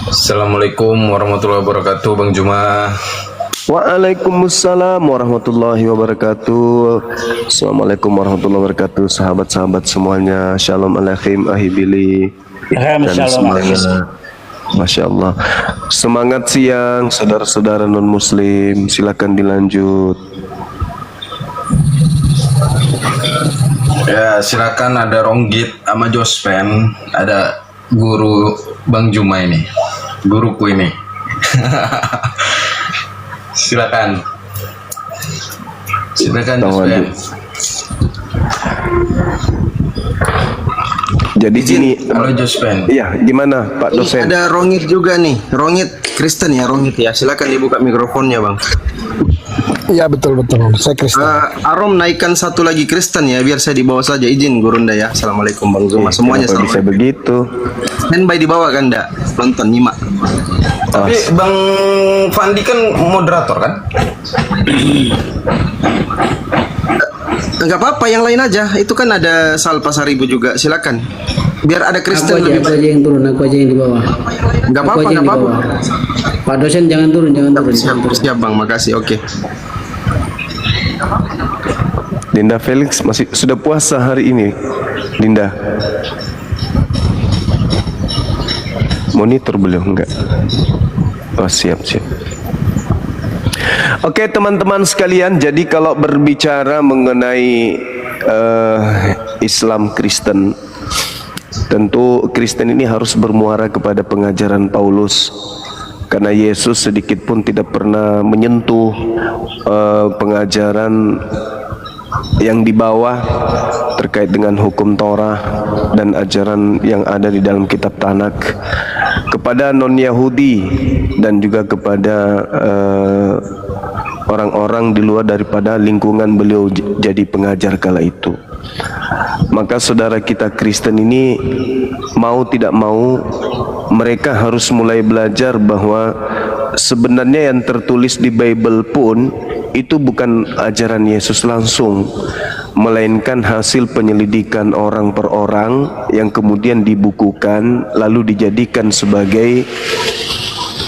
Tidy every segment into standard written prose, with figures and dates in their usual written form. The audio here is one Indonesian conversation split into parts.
Assalamualaikum warahmatullahi wabarakatuh, Bang Juma. Waalaikumsalam warahmatullahi wabarakatuh. Assalamualaikum warahmatullahi wabarakatuh. Sahabat-sahabat semuanya, shalom alaikum ahibili. Dan semangat, Masya Allah. Semangat siang, saudara-saudara non muslim. Silakan dilanjut. Ya, silakan, ada Ronggit sama Jospen, ada guru Bang Juma ini, guruku ini. Silakan Jospen. Jadi gini, halo Jospen. iya gimana Pak dosen? Ada Rongit juga nih, Rongit Kristen ya, Rongit ya. Silakan dibuka mikrofonnya, Bang. Ya betul, saya Kristen. Arom naikkan satu lagi Kristen ya, biar saya dibawa saja. Izin Gurunda ya. Assalamualaikum Bang Zuma. Semuanya Kenapa bisa begitu? Standby di bawah kan, ndak? Nonton nyimak. Tapi Bang Fandi kan moderator kan? Enggak apa-apa, yang lain aja. Itu kan ada Sal Pasaribu juga. Silakan. Biar ada Kristen lebih aku aja yang turun, aku aja yang di bawah. Enggak apa-apa, enggak apa-apa. Pak dosen jangan turun. Siap Bang, makasih. Oke. Dinda Felix masih sudah puasa hari ini, Dinda. Monitor beliau enggak? Oh siap. Oke teman-teman sekalian, jadi kalau berbicara mengenai Islam Kristen, tentu Kristen ini harus bermuara kepada pengajaran Paulus, karena Yesus sedikit pun tidak pernah menyentuh pengajaran yang di bawah terkait dengan hukum Torah dan ajaran yang ada di dalam kitab Tanak kepada non-Yahudi dan juga kepada orang-orang di luar daripada lingkungan beliau jadi pengajar kala itu. Maka saudara kita Kristen ini mau tidak mau mereka harus mulai belajar bahwa sebenarnya yang tertulis di Bible pun itu bukan ajaran Yesus langsung, melainkan hasil penyelidikan orang per orang yang kemudian dibukukan lalu dijadikan sebagai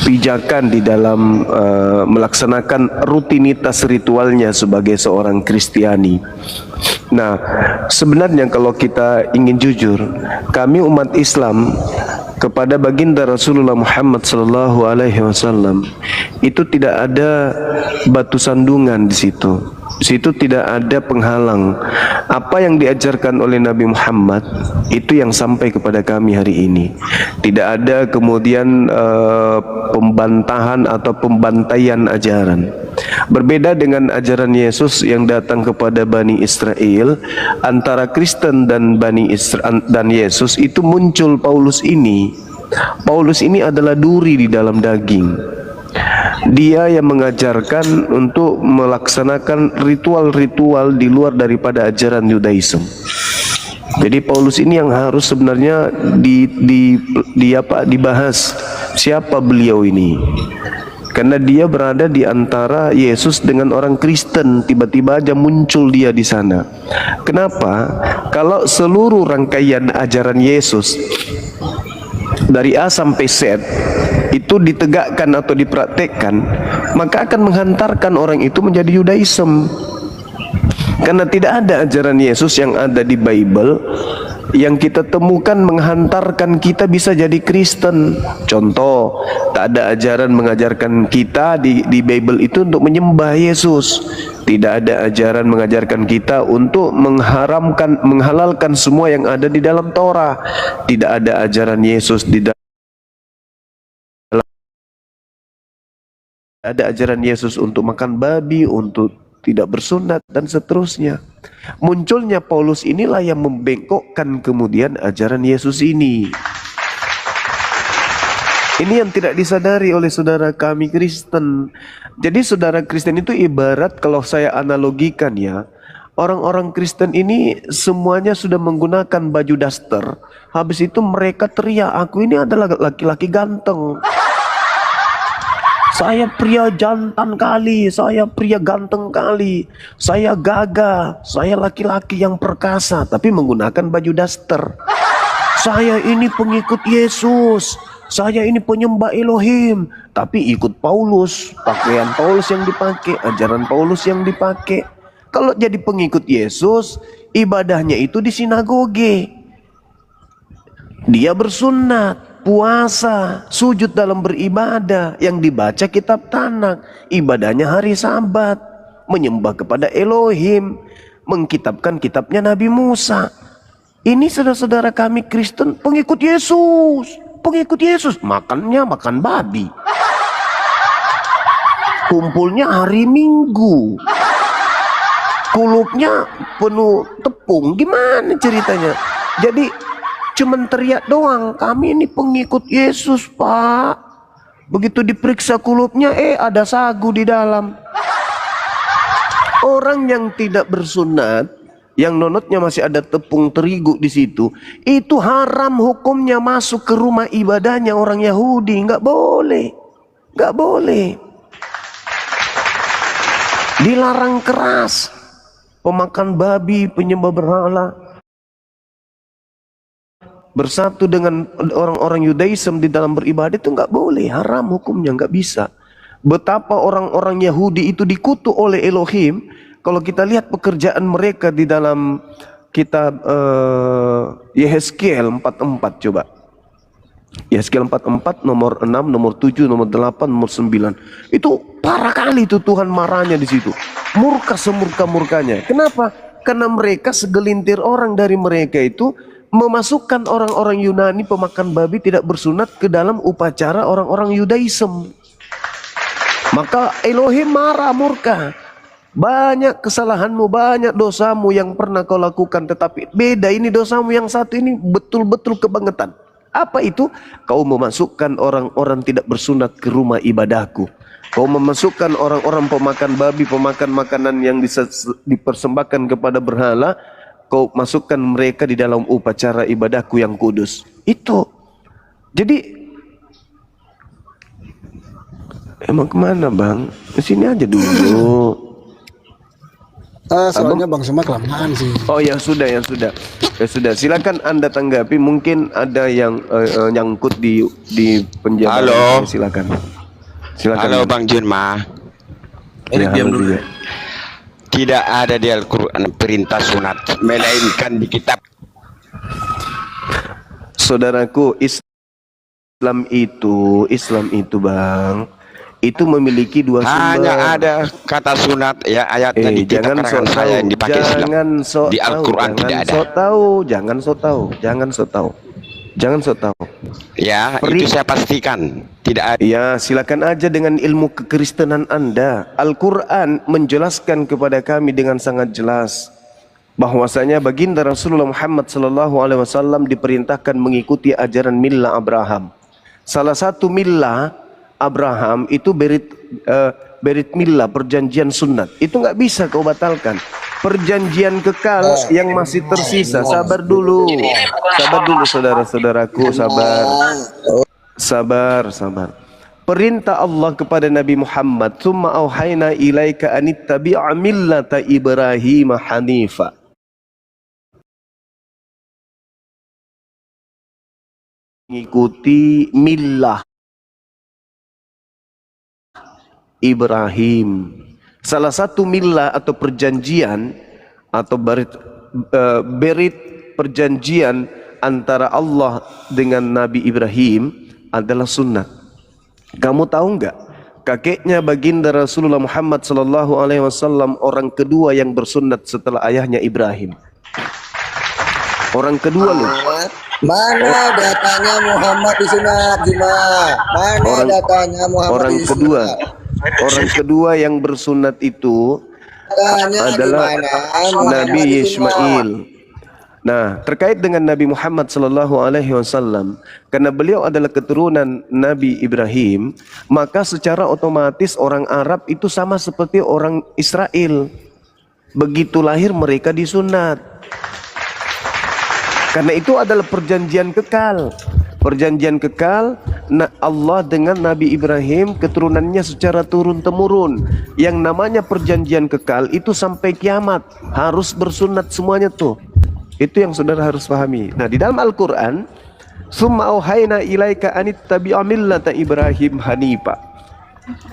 pijakan di dalam melaksanakan rutinitas ritualnya sebagai seorang Kristiani. Nah, sebenarnya kalau kita ingin jujur, kami umat Islam kepada baginda Rasulullah Muhammad sallallahu alaihi wasallam itu tidak ada batu sandungan di situ. Di situ tidak ada penghalang. Apa yang diajarkan oleh Nabi Muhammad itu yang sampai kepada kami hari ini. Tidak ada kemudian pembantahan atau pembantaian ajaran. Berbeda dengan ajaran Yesus yang datang kepada Bani Israel, antara Kristen dan dan Yesus itu muncul Paulus ini. Paulus ini adalah duri di dalam daging. Dia yang mengajarkan untuk melaksanakan ritual-ritual di luar daripada ajaran Yudaism. Jadi Paulus ini yang harus sebenarnya dibahas, siapa beliau ini. Karena dia berada di antara Yesus dengan orang Kristen, tiba-tiba aja muncul dia di sana. Kenapa? Kalau seluruh rangkaian ajaran Yesus dari A sampai Z itu ditegakkan atau dipraktekkan, maka akan menghantarkan orang itu menjadi Yudaism. Karena tidak ada ajaran Yesus yang ada di Bible yang kita temukan menghantarkan kita bisa jadi Kristen. Contoh, tak ada ajaran mengajarkan kita di Bible itu untuk menyembah Yesus. Tidak ada ajaran mengajarkan kita untuk menghalalkan semua yang ada di dalam Torah. Tidak ada ajaran Yesus di dalam, ada ajaran Yesus untuk makan babi, untuk tidak bersunat dan seterusnya. Munculnya Paulus inilah yang membengkokkan kemudian ajaran Yesus ini. Ini yang tidak disadari oleh saudara kami Kristen. Jadi saudara Kristen itu ibarat, kalau saya analogikan ya, orang-orang Kristen ini semuanya sudah menggunakan baju daster. Habis itu mereka teriak, aku ini adalah laki-laki ganteng. Saya pria jantan kali, saya pria ganteng kali, saya gagah, saya laki-laki yang perkasa, tapi menggunakan baju daster. saya ini pengikut Yesus, saya ini penyembah Elohim, tapi ikut Paulus, pakaian Paulus yang dipakai, ajaran Paulus yang dipakai. Kalau jadi pengikut Yesus, ibadahnya itu di sinagoge. Dia bersunat, puasa, sujud dalam beribadah, yang dibaca kitab Tanak, ibadahnya hari Sabat, menyembah kepada Elohim, mengkitabkan kitabnya Nabi Musa. Ini saudara-saudara kami Kristen pengikut Yesus, pengikut Yesus, makannya makan babi, kumpulnya hari Minggu, kulupnya penuh tepung. Gimana ceritanya? Jadi cuman teriak doang, kami ini pengikut Yesus Pak. Begitu diperiksa kulupnya, ada sagu di dalam. Orang yang tidak bersunat, yang nonotnya masih ada tepung terigu di situ, itu haram hukumnya masuk ke rumah ibadahnya orang Yahudi. Nggak boleh, nggak boleh. Dilarang keras. Pemakan babi, penyembah berhala, bersatu dengan orang-orang Yudaism di dalam beribadah itu nggak boleh, haram hukumnya, nggak bisa. Betapa orang-orang Yahudi itu dikutuk oleh Elohim. Kalau kita lihat pekerjaan mereka di dalam kitab Yehezkiel 44, coba. Yehezkiel 44 nomor 6, nomor 7, nomor 8, nomor 9. Itu parah kali itu Tuhan marahnya di situ. Murka semurka-murkanya. Kenapa? Karena mereka segelintir orang dari mereka itu memasukkan orang-orang Yunani pemakan babi tidak bersunat ke dalam upacara orang-orang Yudaism. Maka Elohim marah, murka. Banyak kesalahanmu, banyak dosamu yang pernah kau lakukan, tetapi beda ini dosamu yang satu ini betul-betul kebangetan. Apa itu? Kau memasukkan orang-orang tidak bersunat ke rumah ibadahku. Kau memasukkan orang-orang pemakan babi, pemakan makanan yang dipersembahkan kepada berhala. Kau masukkan mereka di dalam upacara ibadahku yang kudus. Itu. Jadi emang kemana bang? Kesini aja dulu. Soalnya Bang Sumak kelamaan sih. Oh ya sudah, ya sudah. Ya sudah, silakan Anda tanggapi. Mungkin ada yang nyangkut di penjara. Halo. Silakan. Silakan. Halo Bang Junma. Ya, diam halo dulu. juga. Tidak ada di Al-Quran perintah sunat, melainkan di kitab. Saudaraku, Islam itu bang, itu memiliki dua sumber. Hanya ada kata sunat ya, ayatnya di kitab karangan saya yang dipakai Islam. Di Al-Quran tidak ada. Jangan so tahu. Ya, itu saya pastikan tidak ada. Ya, silakan aja dengan ilmu kekristenan Anda. Al-Quran menjelaskan kepada kami dengan sangat jelas bahwasanya baginda Rasulullah Muhammad SAW diperintahkan mengikuti ajaran millah Abraham. Salah satu millah Abraham itu berit millah, perjanjian sunat. Itu nggak bisa kau batalkan. Perjanjian kekal yang masih tersisa. Sabar dulu saudara-saudaraku, sabar. Perintah Allah kepada Nabi Muhammad, "Tsumma auhayna ilaika anittabi'a millata Ibrahim hanifa." Mengikuti millah Ibrahim. Salah satu millah atau perjanjian atau berit perjanjian antara Allah dengan Nabi Ibrahim adalah sunnah. Kamu tahu nggak? Kakeknya baginda Rasulullah Muhammad SAW orang kedua yang bersunnat setelah ayahnya Ibrahim. Orang kedua loh. Mana datanya Muhammad disunat, Juma? Mana datanya Muhammad disunat? Orang kedua yang bersunat itu adalah Nabi Ismail. Nah, terkait dengan Nabi Muhammad SAW, karena beliau adalah keturunan Nabi Ibrahim, maka secara otomatis orang Arab itu sama seperti orang Israel. Begitu lahir mereka disunat. Karena itu adalah perjanjian kekal. Perjanjian kekal Allah dengan Nabi Ibrahim, keturunannya secara turun-temurun. Yang namanya perjanjian kekal itu sampai kiamat harus bersunat semuanya tuh. Itu yang saudara harus pahami. Nah, di dalam Al-Quran, summa auhayna ilaika anittabi'a millata Ibrahim hanifa.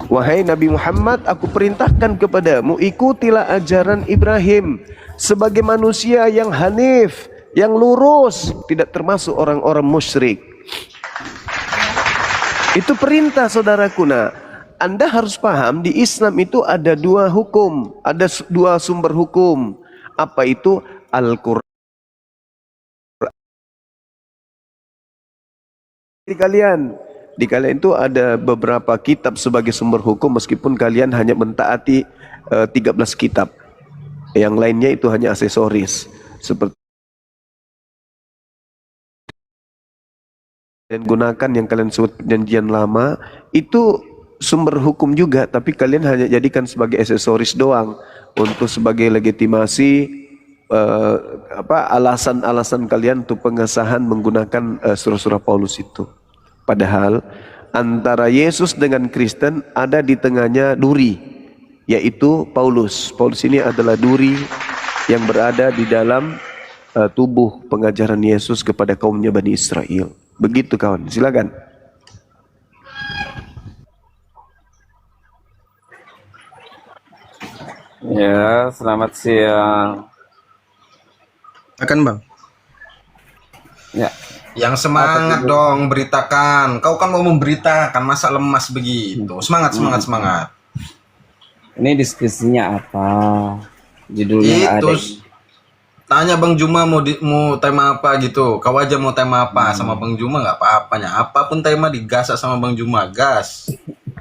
Wahai Nabi Muhammad, aku perintahkan kepadamu, ikutilah ajaran Ibrahim sebagai manusia yang hanif, yang lurus, tidak termasuk orang-orang musyrik. Itu perintah, saudaraku. Nah, Anda harus paham, di Islam itu ada dua hukum, ada dua sumber hukum. Apa itu? Al-Quran. Di kalian itu ada beberapa kitab sebagai sumber hukum, meskipun kalian hanya mentaati 13 kitab. Yang lainnya itu hanya aksesoris. Seperti dan gunakan yang kalian sebut perjanjian lama, itu sumber hukum juga, tapi kalian hanya jadikan sebagai aksesoris doang untuk sebagai legitimasi alasan-alasan kalian untuk pengesahan menggunakan surah-surah Paulus itu. Padahal antara Yesus dengan Kristen ada di tengahnya duri, yaitu Paulus. Paulus ini adalah duri yang berada di dalam tubuh pengajaran Yesus kepada kaumnya Bani Israel. Begitu kawan, silakan. Ya, selamat siang. Akan bang. Ya, Yang semangat dong, beritakan. Kau kan mau memberitakan, masa lemas begitu? Semangat, semangat, semangat. ini diskusinya apa? Judulnya Itu ada. tanya Bang Juma mau tema apa gitu. Kau aja mau tema apa sama Bang Juma nggak apa-apanya. Apapun tema digasak sama Bang Juma, gas.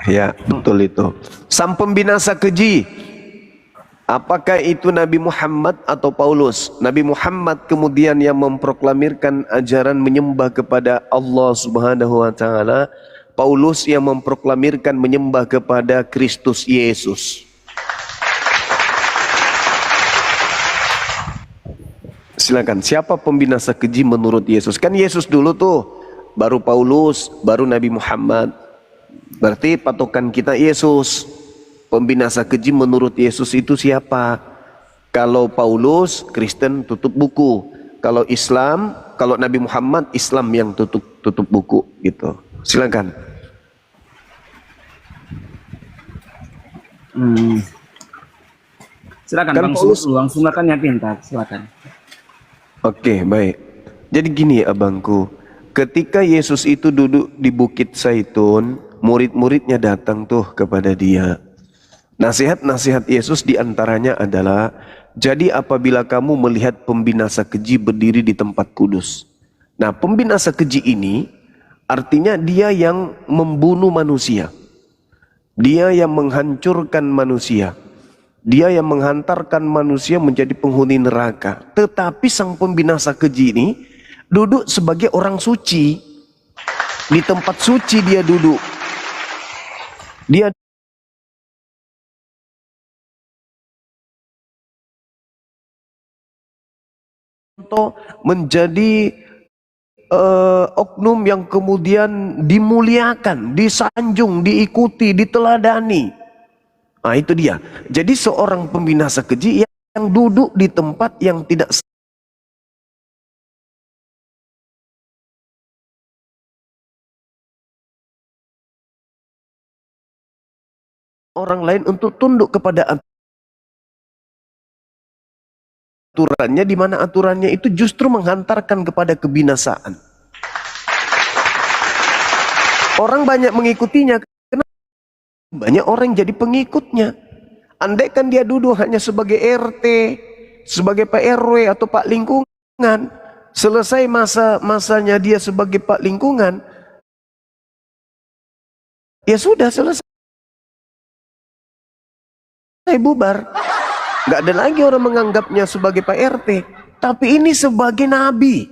Ya, betul itu. Sang pembinasa keji. Apakah itu Nabi Muhammad atau Paulus? Nabi Muhammad kemudian yang memproklamirkan ajaran menyembah kepada Allah Subhanahu wa taala. Paulus yang memproklamirkan menyembah kepada Kristus Yesus. Silakan, siapa pembinasa keji menurut Yesus? Kan Yesus dulu tuh, baru Paulus, baru Nabi Muhammad. Berarti patokan kita Yesus. Pembinasa keji menurut Yesus itu siapa? Kalau Paulus, Kristen tutup buku. Kalau Islam, kalau Nabi Muhammad, Islam yang tutup buku gitu. Silakan. Silakan Kan Bang Paulus- Sulu, Bang Sulu kan yang pintar, silakan. Oke, baik. Jadi gini abangku, ketika Yesus itu duduk di Bukit Zaitun, murid-muridnya datang tuh kepada dia. Nasihat-nasihat Yesus diantaranya adalah, jadi apabila kamu melihat pembinasa keji berdiri di tempat kudus. Nah, pembinasa keji ini artinya dia yang membunuh manusia. Dia yang menghancurkan manusia. Dia yang menghantarkan manusia menjadi penghuni neraka. Tetapi sang pembinasa keji ini duduk sebagai orang suci. Di tempat suci dia duduk. Dia menjadi oknum yang kemudian dimuliakan, disanjung, diikuti, diteladani. Nah, itu dia. Jadi seorang pembinasa keji yang duduk di tempat yang tidak orang lain untuk tunduk kepada aturannya, di mana aturannya itu justru menghantarkan kepada kebinasaan. Orang banyak mengikutinya, karena banyak orang jadi pengikutnya. Andaikan dia duduk hanya sebagai RT, sebagai Pak RW atau Pak Lingkungan, selesai masanya dia sebagai Pak Lingkungan, ya sudah selesai, bubar. Gak ada lagi orang menganggapnya sebagai Pak RT. Tapi ini sebagai nabi.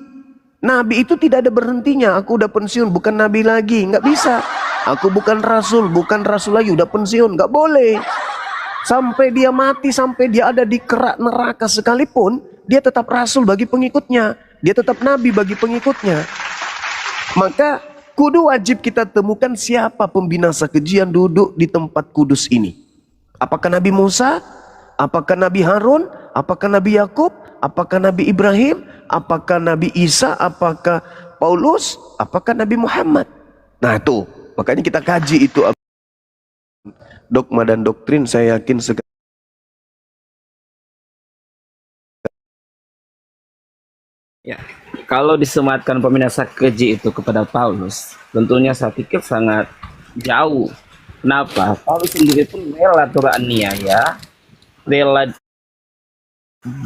Nabi itu tidak ada berhentinya. Aku udah pensiun, bukan nabi lagi. Gak bisa. Aku bukan rasul lagi, udah pensiun. Gak boleh. Sampai dia mati, sampai dia ada di kerak neraka sekalipun, dia tetap rasul bagi pengikutnya. Dia tetap nabi bagi pengikutnya. Maka kudu wajib kita temukan siapa pembinasa keji yang duduk di tempat kudus ini. Apakah Nabi Musa? Apakah Nabi Harun? Apakah Nabi Yakub? Apakah Nabi Ibrahim? Apakah Nabi Isa, apakah Paulus, apakah Nabi Muhammad? Nah itu, makanya kita kaji itu dogma dan doktrin. Saya yakin Ya, kalau disematkan peminasa keji itu kepada Paulus, tentunya saya pikir sangat jauh. Kenapa? Paulus sendiri pun rela teraniaya, rela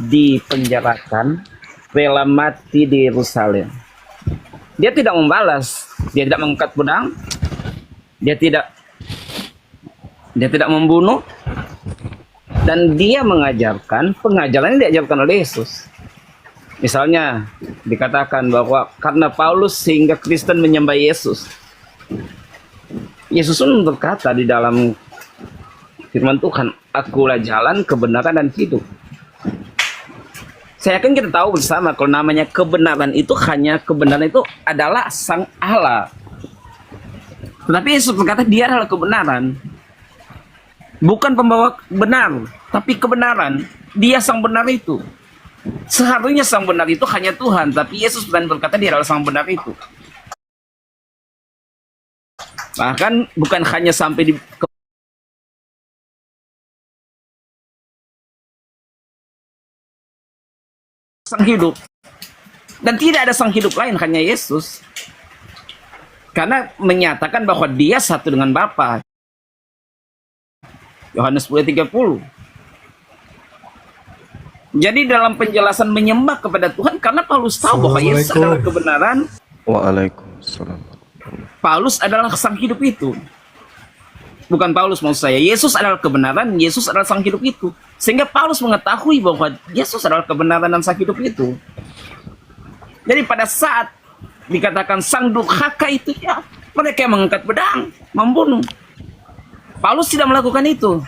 dipenjarakan, rela mati di Yerusalem. Dia tidak membalas, dia tidak mengangkat pedang, dia tidak membunuh, dan dia mengajarkan pengajaran yang diajarkan oleh Yesus. Misalnya dikatakan bahwa karena Paulus sehingga Kristen menyembah Yesus. Yesus pun berkata di dalam firman Tuhan, akulah jalan, kebenaran, dan hidup. Saya yakin kita tahu bersama kalau namanya kebenaran itu kebenaran itu adalah Sang Allah. Tetapi Yesus berkata dia adalah kebenaran. Bukan pembawa benar, tapi kebenaran. Dia Sang benar itu. Seharusnya Sang benar itu hanya Tuhan, tapi Yesus berkata dia adalah Sang benar itu. Bahkan bukan hanya sampai di Sang hidup, dan tidak ada Sang hidup lain, hanya Yesus, karena menyatakan bahwa dia satu dengan Bapa. Yohanes 10:30. Jadi dalam penjelasan menyembah kepada Tuhan, karena Paulus tahu bahwa Yesus adalah kebenaran. Waalaikumsalam. Paulus adalah Sang hidup itu. Bukan Paulus, maksud saya, Yesus adalah kebenaran, Yesus adalah Sang hidup itu. Sehingga Paulus mengetahui bahwa Yesus adalah kebenaran dan Sang hidup itu. Jadi pada saat dikatakan Sang durhaka itu, ya mereka yang mengangkat pedang, membunuh. Paulus tidak melakukan itu.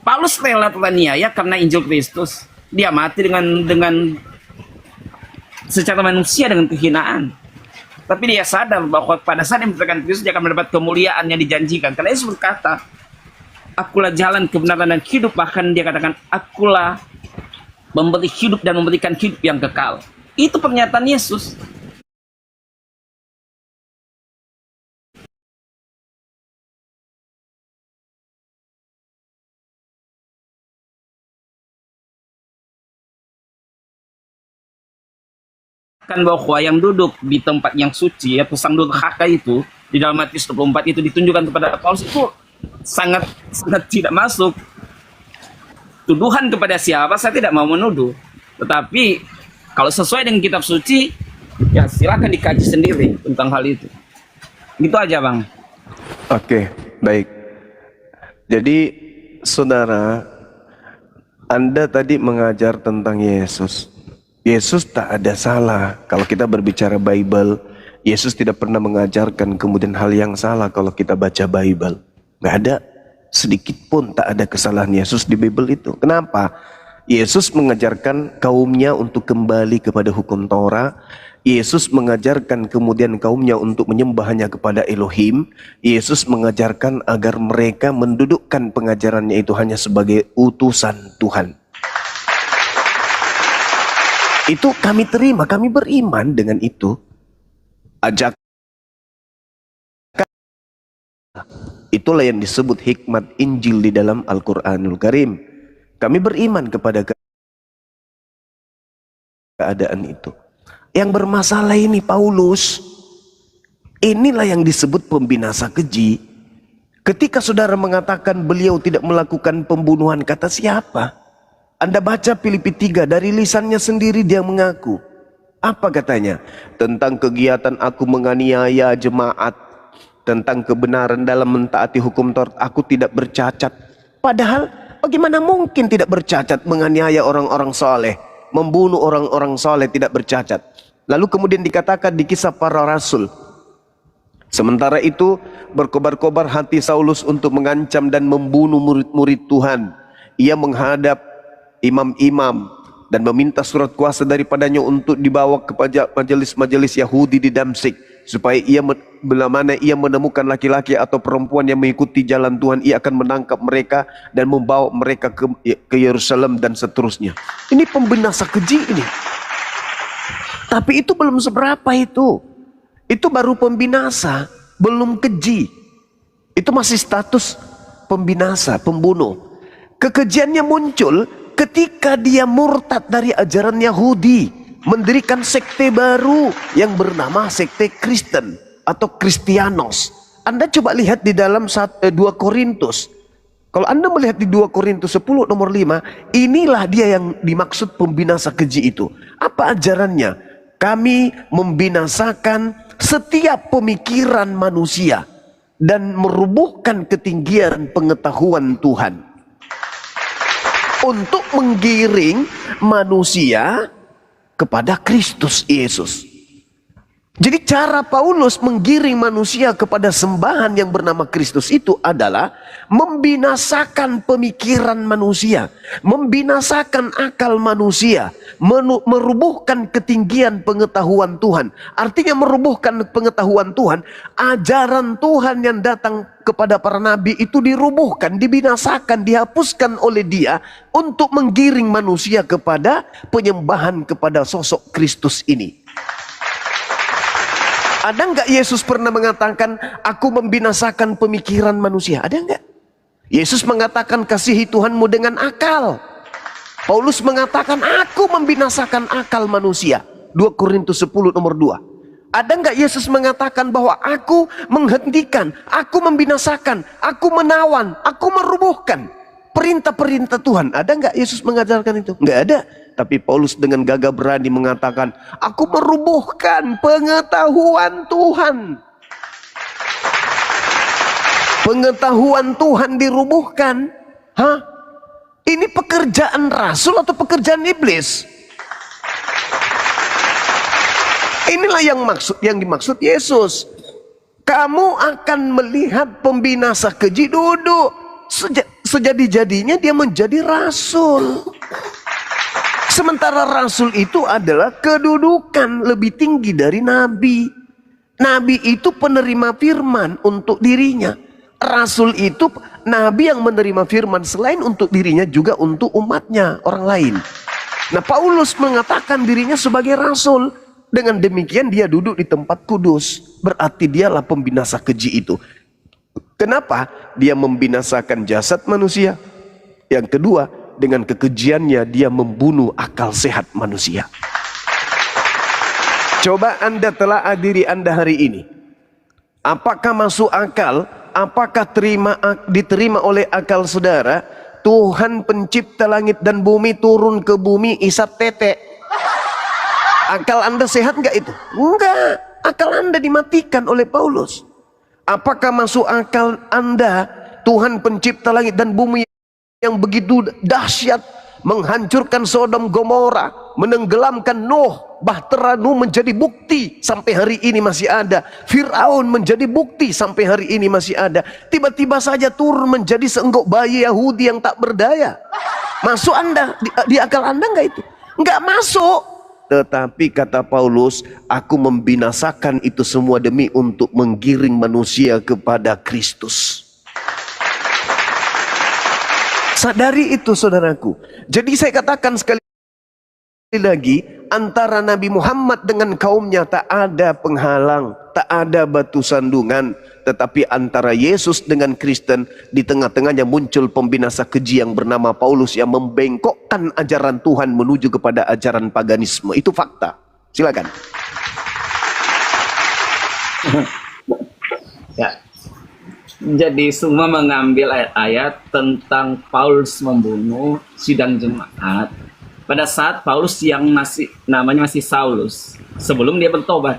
Paulus rela teraniaya karena Injil Kristus. Dia mati dengan secara manusia dengan kehinaan. Tapi dia sadar bahwa pada saat yang Kristus dia akan mendapat kemuliaan yang dijanjikan. Karena Yesus berkata, akulah jalan, kebenaran, dan hidup. Bahkan dia katakan, akulah memberi hidup dan memberikan hidup yang kekal. Itu pernyataan Yesus. Kan bahwa yang duduk di tempat yang suci atau Sang durhaka itu di dalam Matius 24 itu ditunjukkan kepada Paulus, itu sangat tidak masuk. Tuduhan kepada siapa saya tidak mau menuduh, tetapi kalau sesuai dengan kitab suci ya silakan dikaji sendiri tentang hal itu. Gitu aja Bang. Oke, baik. Jadi saudara, Anda tadi mengajar tentang Yesus. Yesus tak ada salah. Kalau kita berbicara Bible, Yesus tidak pernah mengajarkan kemudian hal yang salah kalau kita baca Bible. Nggak ada sedikit pun tak ada kesalahan Yesus di Bible itu. Kenapa? Yesus mengajarkan kaumnya untuk kembali kepada hukum Torah. Yesus mengajarkan kemudian kaumnya untuk menyembah hanya kepada Elohim. Yesus mengajarkan agar mereka mendudukkan pengajarannya itu hanya sebagai utusan Tuhan. Itu kami terima, kami beriman dengan itu. Ajak. Itulah yang disebut hikmat Injil di dalam Al-Quranul Karim. Kami beriman kepada keadaan itu. Yang bermasalah ini Paulus. Inilah yang disebut pembinasa keji. Ketika saudara mengatakan beliau tidak melakukan pembunuhan, kata siapa? Anda baca Filipi 3, dari lisannya sendiri dia mengaku. Apa katanya? Tentang kegiatan aku menganiaya jemaat, tentang kebenaran dalam mentaati hukum Taurat, aku tidak bercacat. Padahal bagaimana mungkin tidak bercacat menganiaya orang-orang soleh, membunuh orang-orang soleh tidak bercacat. Lalu kemudian dikatakan di Kisah Para Rasul, sementara itu berkobar-kobar hati Saulus untuk mengancam dan membunuh murid-murid Tuhan. Ia menghadap imam-imam dan meminta surat kuasa daripadanya untuk dibawa ke majelis-majelis Yahudi di Damsyik, supaya bila mana ia menemukan laki-laki atau perempuan yang mengikuti jalan Tuhan, ia akan menangkap mereka dan membawa mereka ke Yerusalem dan seterusnya. Ini pembinasa keji ini. Tapi itu belum seberapa itu. Itu baru pembinasa, belum keji. Itu masih status pembinasa, pembunuh. Kekejiannya muncul ketika dia murtad dari ajaran Yahudi, mendirikan sekte baru yang bernama sekte Kristen atau Kristianos. Anda coba lihat di dalam 2 Korintus. Kalau Anda melihat di 2 Korintus 10 nomor 5, inilah dia yang dimaksud pembinasa keji itu. Apa ajarannya? Kami membinasakan setiap pemikiran manusia dan merubuhkan ketinggian pengetahuan Tuhan untuk menggiring manusia kepada Kristus Yesus. Jadi cara Paulus menggiring manusia kepada sembahan yang bernama Kristus itu adalah membinasakan pemikiran manusia, membinasakan akal manusia, merubuhkan ketinggian pengetahuan Tuhan. Artinya merubuhkan pengetahuan Tuhan, ajaran Tuhan yang datang kepada para nabi itu dirubuhkan, dibinasakan, dihapuskan oleh dia untuk menggiring manusia kepada penyembahan kepada sosok Kristus ini. Ada nggak Yesus pernah mengatakan, aku membinasakan pemikiran manusia? Ada nggak? Yesus mengatakan, kasihi Tuhanmu dengan akal. Paulus mengatakan, aku membinasakan akal manusia. 2 Korintus 10 nomor 2. Ada nggak Yesus mengatakan bahwa aku menghentikan, aku membinasakan, aku menawan, aku merubuhkan perintah-perintah Tuhan? Ada nggak Yesus mengajarkan itu? Nggak ada. Tapi Paulus dengan gagah berani mengatakan, aku merubuhkan pengetahuan Tuhan. Pengetahuan Tuhan dirubuhkan. Hah? Ini pekerjaan rasul atau pekerjaan iblis? Inilah yang dimaksud Yesus. Kamu akan melihat pembinasa keji duduk. Sejadi-jadinya dia menjadi rasul. Sementara rasul itu adalah kedudukan lebih tinggi dari nabi. Nabi itu penerima firman untuk dirinya. Rasul itu nabi yang menerima firman selain untuk dirinya juga untuk umatnya, orang lain. Nah, Paulus mengatakan dirinya sebagai rasul. Dengan demikian dia duduk di tempat kudus. Berarti dialah pembinasa keji itu. Kenapa? Dia membinasakan jasad manusia. Yang kedua, dengan kekejiannya dia membunuh akal sehat manusia. Coba Anda telah diri Anda hari ini. Apakah masuk akal? Apakah diterima oleh akal saudara? Tuhan pencipta langit dan bumi turun ke bumi isap tete. Akal Anda sehat nggak itu? Enggak. Akal Anda dimatikan oleh Paulus. Apakah masuk akal Anda Tuhan pencipta langit dan bumi yang begitu dahsyat menghancurkan Sodom Gomora, menenggelamkan Nuh, bahtera Nuh menjadi bukti sampai hari ini masih ada. Firaun menjadi bukti sampai hari ini masih ada. Tiba-tiba saja turun menjadi seenggok bayi Yahudi yang tak berdaya. Masuk Anda di akal Anda enggak itu? Enggak masuk. Tetapi kata Paulus, aku membinasakan itu semua demi untuk menggiring manusia kepada Kristus. Sadari itu saudaraku. Jadi saya katakan sekali lagi, antara Nabi Muhammad dengan kaumnya tak ada penghalang, tak ada batu sandungan. Tetapi antara Yesus dengan Kristen, di tengah-tengahnya muncul pembinasa keji yang bernama Paulus yang membengkokkan ajaran Tuhan menuju kepada ajaran paganisme. Itu fakta. Silakan. Ya. Jadi semua mengambil ayat-ayat tentang Paulus membunuh sidang jemaat pada saat Paulus yang namanya masih Saulus, sebelum dia bertobat.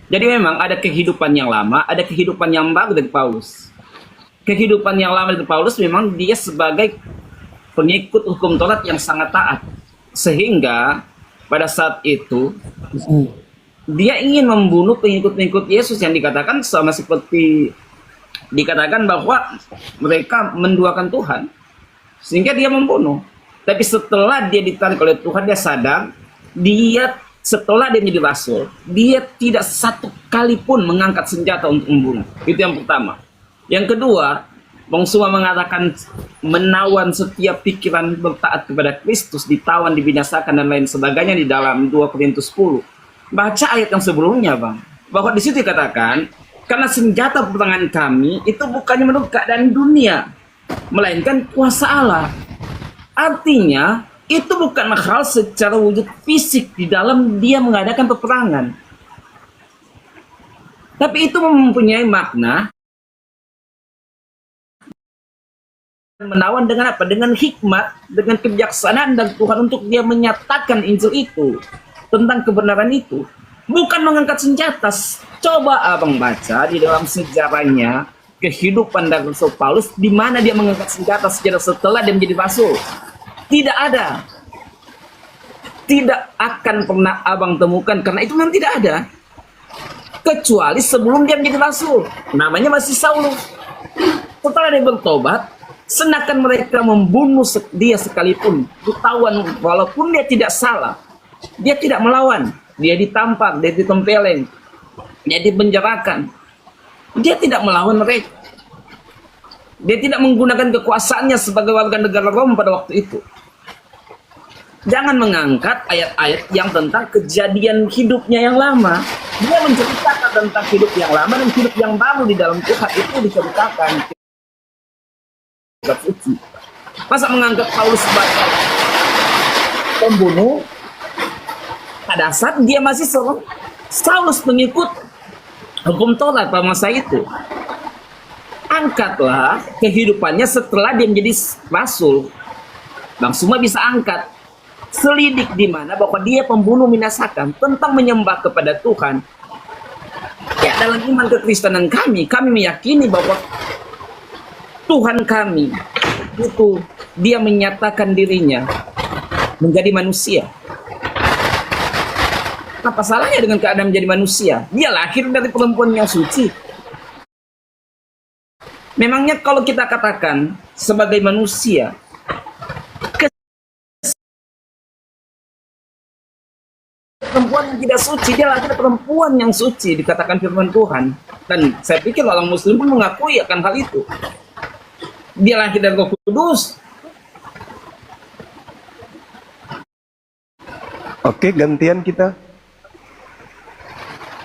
Jadi memang ada kehidupan yang lama, ada kehidupan yang baru dari Paulus. Kehidupan yang lama dari Paulus memang dia sebagai pengikut hukum Taurat yang sangat taat. Sehingga pada saat itu dia ingin membunuh pengikut-pengikut Yesus yang dikatakan sama seperti dikatakan bahwa mereka menduakan Tuhan, sehingga dia membunuh. Tapi setelah dia ditarik oleh Tuhan, dia sadar, setelah dia menjadi rasul, dia tidak satu kali pun mengangkat senjata untuk membunuh. Itu yang pertama. Yang kedua, Bang Suma mengatakan menawan setiap pikiran bertaat kepada Kristus, ditawan, dibinasakan dan lain sebagainya di dalam 2 Korintus 10. Baca ayat yang sebelumnya, Bang. Bahwa di situ dikatakan, karena senjata peperangan kami itu bukannya menurut keadaan dunia, melainkan kuasa Allah. Artinya, itu bukan hal secara wujud fisik di dalam dia mengadakan peperangan. Tapi itu mempunyai makna menawan dengan apa? Dengan hikmat, dengan kebijaksanaan dan Tuhan untuk dia menyatakan Injil itu, tentang kebenaran itu. Bukan mengangkat senjata. Coba abang baca di dalam sejarahnya kehidupan dari Rasul Paulus, di mana dia mengangkat senjata setelah dia menjadi rasul. Tidak ada. Tidak akan pernah abang temukan, karena itu memang tidak ada. Kecuali sebelum dia menjadi rasul, namanya masih Saulus. Setelah dia bertobat, sedangkan mereka membunuh dia sekalipun, ketahuan walaupun dia tidak salah, dia tidak melawan, dia ditampar, dia ditempeleng, dia dipenjarakan, dia tidak melawan mereka, dia tidak menggunakan kekuasaannya sebagai warga negara Roma pada waktu itu. Jangan mengangkat ayat-ayat yang tentang kejadian hidupnya yang lama. Dia menceritakan tentang hidup yang lama dan hidup yang baru di dalam Tuhan itu diceritakan. Suci. Masa mengangkat Paulus sebagai pembunuh pada saat dia masih seorang Saulus pengikut hukum Taurat pada masa itu. Angkatlah kehidupannya setelah dia menjadi rasul. Bang Suma bisa angkat, selidik di mana bahwa dia pembunuh minasakan tentang menyembah kepada Tuhan. Ya, dalam iman kekristenan kami meyakini bahwa Tuhan kami itu dia menyatakan dirinya menjadi manusia. Apa salahnya dengan keadaan menjadi manusia? Dia lahir dari perempuan yang suci. Memangnya kalau kita katakan sebagai manusia, perempuan yang tidak suci, dia lahir perempuan yang suci, dikatakan firman Tuhan. Dan saya pikir orang muslim pun mengakui akan hal itu. Dia lahir dari Roh Kudus. Oke, gantian kita.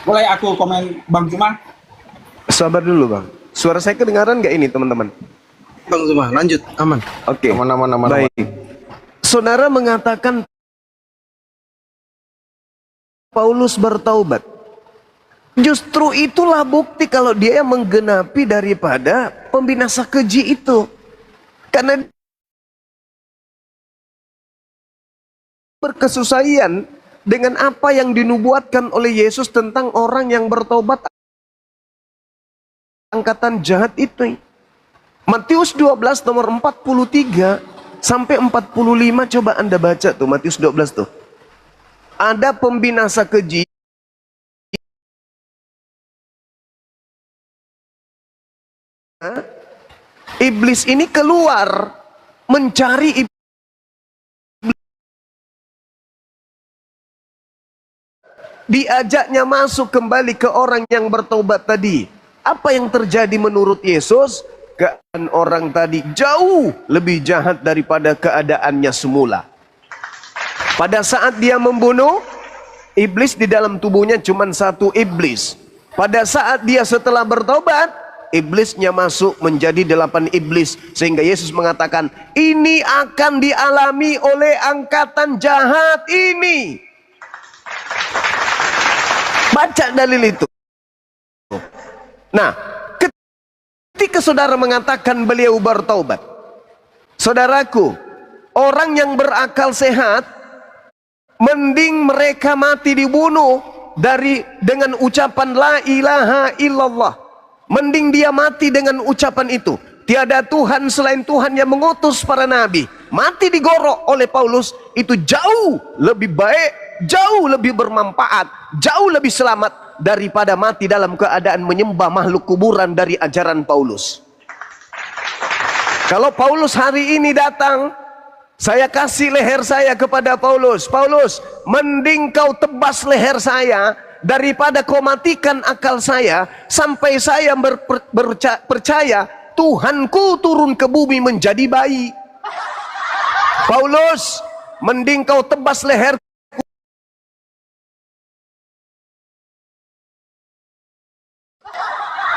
Boleh aku komen Bang Juma? Sabar dulu, Bang. Suara saya kedengaran nggak ini, teman-teman? Bang Zuma, lanjut, aman. Oke. Aman. Baik. Saudara mengatakan Paulus bertaubat. Justru itulah bukti kalau dia yang menggenapi daripada pembinasa keji itu. Karena berkesusahan dengan apa yang dinubuatkan oleh Yesus tentang orang yang bertobat angkatan jahat itu. Matius 12 nomor 43 sampai 45, coba Anda baca tuh Matius 12 tuh. Ada pembinasa keji iblis ini keluar mencari diajaknya masuk kembali ke orang yang bertobat tadi. Apa yang terjadi menurut Yesus? Keadaan orang tadi jauh lebih jahat daripada keadaannya semula. Pada saat dia membunuh, iblis di dalam tubuhnya cuma satu iblis. Pada saat dia setelah bertobat, iblisnya masuk menjadi 8 iblis. Sehingga Yesus mengatakan, ini akan dialami oleh angkatan jahat ini. Baca dalil itu. Nah, ketika saudara mengatakan beliau bertaubat, saudaraku, orang yang berakal sehat, mending mereka mati dibunuh dengan ucapan la ilaha illallah. Mending dia mati dengan ucapan itu. Tiada Tuhan selain Tuhan yang mengutus para nabi. Mati digorok oleh Paulus itu jauh lebih baik, jauh lebih bermanfaat, jauh lebih selamat daripada mati dalam keadaan menyembah makhluk kuburan dari ajaran Paulus. Kalau Paulus hari ini datang, saya kasih leher saya kepada Paulus. Paulus, mending kau tebas leher saya daripada kau matikan akal saya sampai saya percaya Tuhanku turun ke bumi menjadi bayi. Paulus, mending kau tebas leher.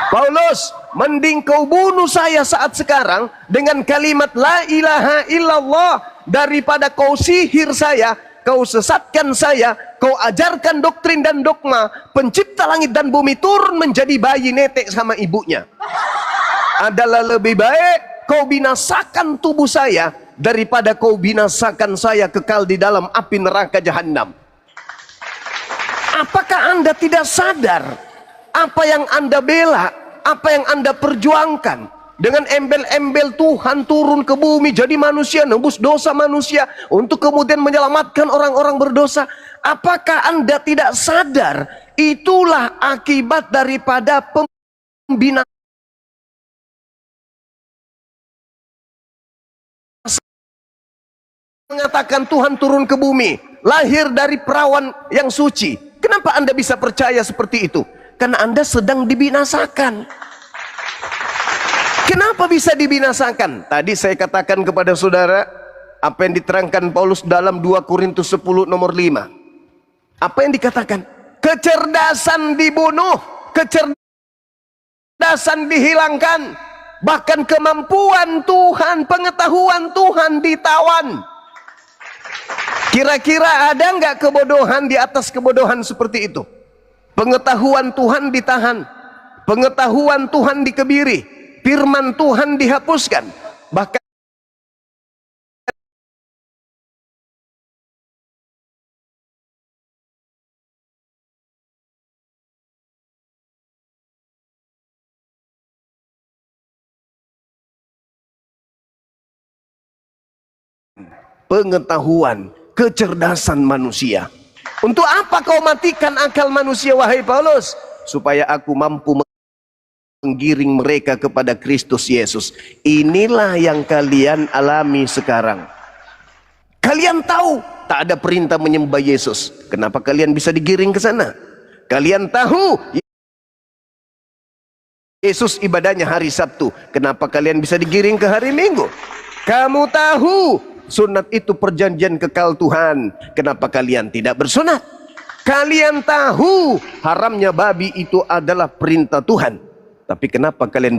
Paulus, mending kau bunuh saya saat sekarang dengan kalimat la ilaha illallah, daripada kau sihir saya, kau sesatkan saya, kau ajarkan doktrin dan dogma pencipta langit dan bumi turun menjadi bayi netek sama ibunya. Adalah lebih baik kau binasakan tubuh saya daripada kau binasakan saya kekal di dalam api neraka jahanam. Apakah Anda tidak sadar apa yang Anda bela, apa yang Anda perjuangkan dengan embel-embel Tuhan turun ke bumi jadi manusia, nebus dosa manusia untuk kemudian menyelamatkan orang-orang berdosa? Apakah Anda tidak sadar itulah akibat daripada pembinaan? Mengatakan Tuhan turun ke bumi, lahir dari perawan yang suci. Kenapa Anda bisa percaya seperti itu? Karena Anda sedang dibinasakan. Kenapa bisa dibinasakan? Tadi saya katakan kepada saudara apa yang diterangkan Paulus dalam 2 Korintus 10 nomor 5. Apa yang dikatakan? Kecerdasan dibunuh, kecerdasan dihilangkan, bahkan kemampuan Tuhan, pengetahuan Tuhan ditawan. Kira-kira ada nggak kebodohan di atas kebodohan seperti itu? Pengetahuan Tuhan ditahan, pengetahuan Tuhan dikebiri, firman Tuhan dihapuskan, bahkan pengetahuan, kecerdasan manusia. Untuk apa kau matikan akal manusia, wahai Paulus? Supaya aku mampu menggiring mereka kepada Kristus Yesus. Inilah yang kalian alami sekarang. Kalian tahu tak ada perintah menyembah Yesus. Kenapa kalian bisa digiring ke sana? Kalian tahu Yesus ibadahnya hari Sabtu. Kenapa kalian bisa digiring ke hari Minggu? Kamu tahu sunat itu perjanjian kekal Tuhan. Kenapa kalian tidak bersunat? Kalian tahu haramnya babi itu adalah perintah Tuhan. Tapi kenapa kalian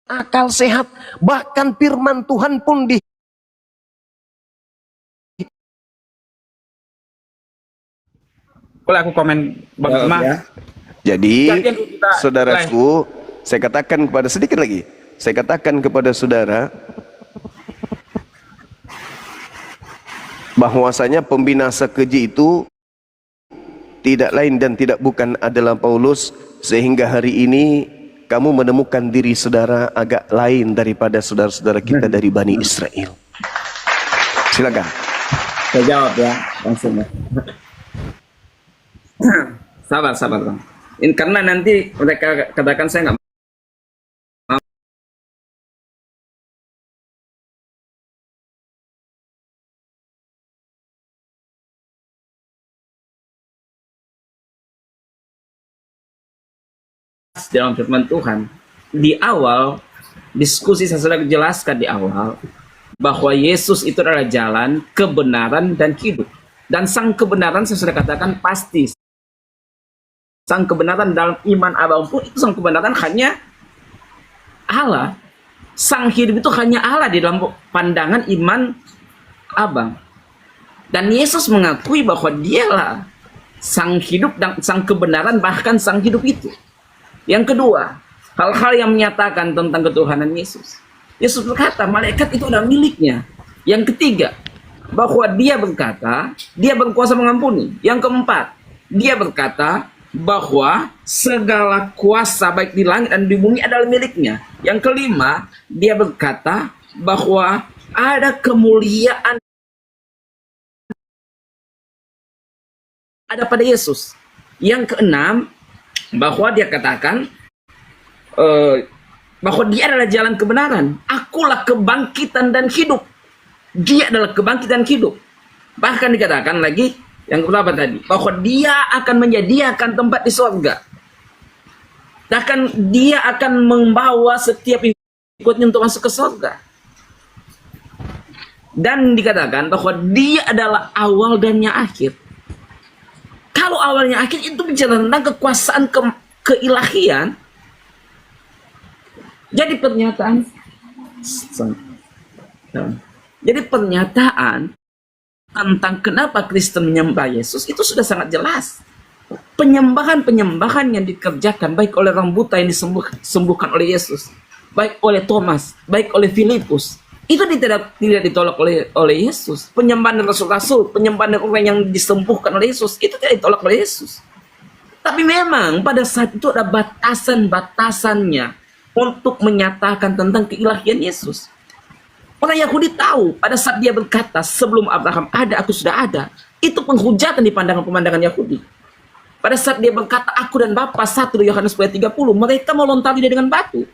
akal sehat? Bahkan firman Tuhan pun Boleh aku komen Bang Juma? Ya. Jadi, saudaraku, saya katakan kepada sedikit lagi. Saya katakan kepada saudara bahwasanya pembinasa keji itu tidak lain dan tidak bukan adalah Paulus, sehingga hari ini kamu menemukan diri saudara agak lain daripada saudara-saudara kita dari Bani Israel. Silakan. Saya jawab ya langsung ya. Sabar Bang. Karena nanti mereka katakan saya nggak dalam firman Tuhan. Di awal diskusi saya sudah jelaskan di awal bahwa Yesus itu adalah jalan, kebenaran dan hidup. Dan sang kebenaran saya sudah katakan pasti. Sang kebenaran dalam iman abang pun itu sang kebenaran hanya Allah. Sang hidup itu hanya Allah di dalam pandangan iman abang. Dan Yesus mengakui bahwa dialah sang hidup dan sang kebenaran, bahkan sang hidup itu. Yang kedua, hal-hal yang menyatakan tentang ketuhanan Yesus. Yesus berkata, malaikat itu adalah miliknya. Yang ketiga, bahwa dia berkata, dia berkuasa mengampuni. Yang keempat, dia berkata bahwa segala kuasa baik di langit dan di bumi adalah miliknya. Yang kelima, dia berkata bahwa ada kemuliaan ada pada Yesus. Yang keenam, bahwa dia katakan bahwa dia adalah jalan kebenaran. Akulah kebangkitan dan hidup. Dia adalah kebangkitan hidup. Bahkan dikatakan lagi yang keberapa tadi, bahwa dia akan menyediakan tempat di surga. Bahkan dia akan membawa setiap ikutnya untuk masuk ke surga. Dan dikatakan bahwa dia adalah awal dan yang akhir. Kalau awalnya akhir itu bicara tentang kekuasaan keilahian. Jadi pernyataan tentang kenapa Kristen menyembah Yesus itu sudah sangat jelas. Penyembahan yang dikerjakan baik oleh orang buta yang disembuhkan oleh Yesus, baik oleh Thomas, baik oleh Filipus, itu tidak ditolak oleh Yesus. Penyembahan rasul-rasul, penyembahan orang yang disembuhkan oleh Yesus, itu tidak ditolak oleh Yesus. Tapi memang pada saat itu ada batasan-batasannya untuk menyatakan tentang keilahian Yesus. Orang Yahudi tahu pada saat dia berkata sebelum Abraham ada, aku sudah ada. Itu penghujatan di pandangan Yahudi. Pada saat dia berkata aku dan Bapa satu di Yohanes 30, mereka melontari dia dengan batu.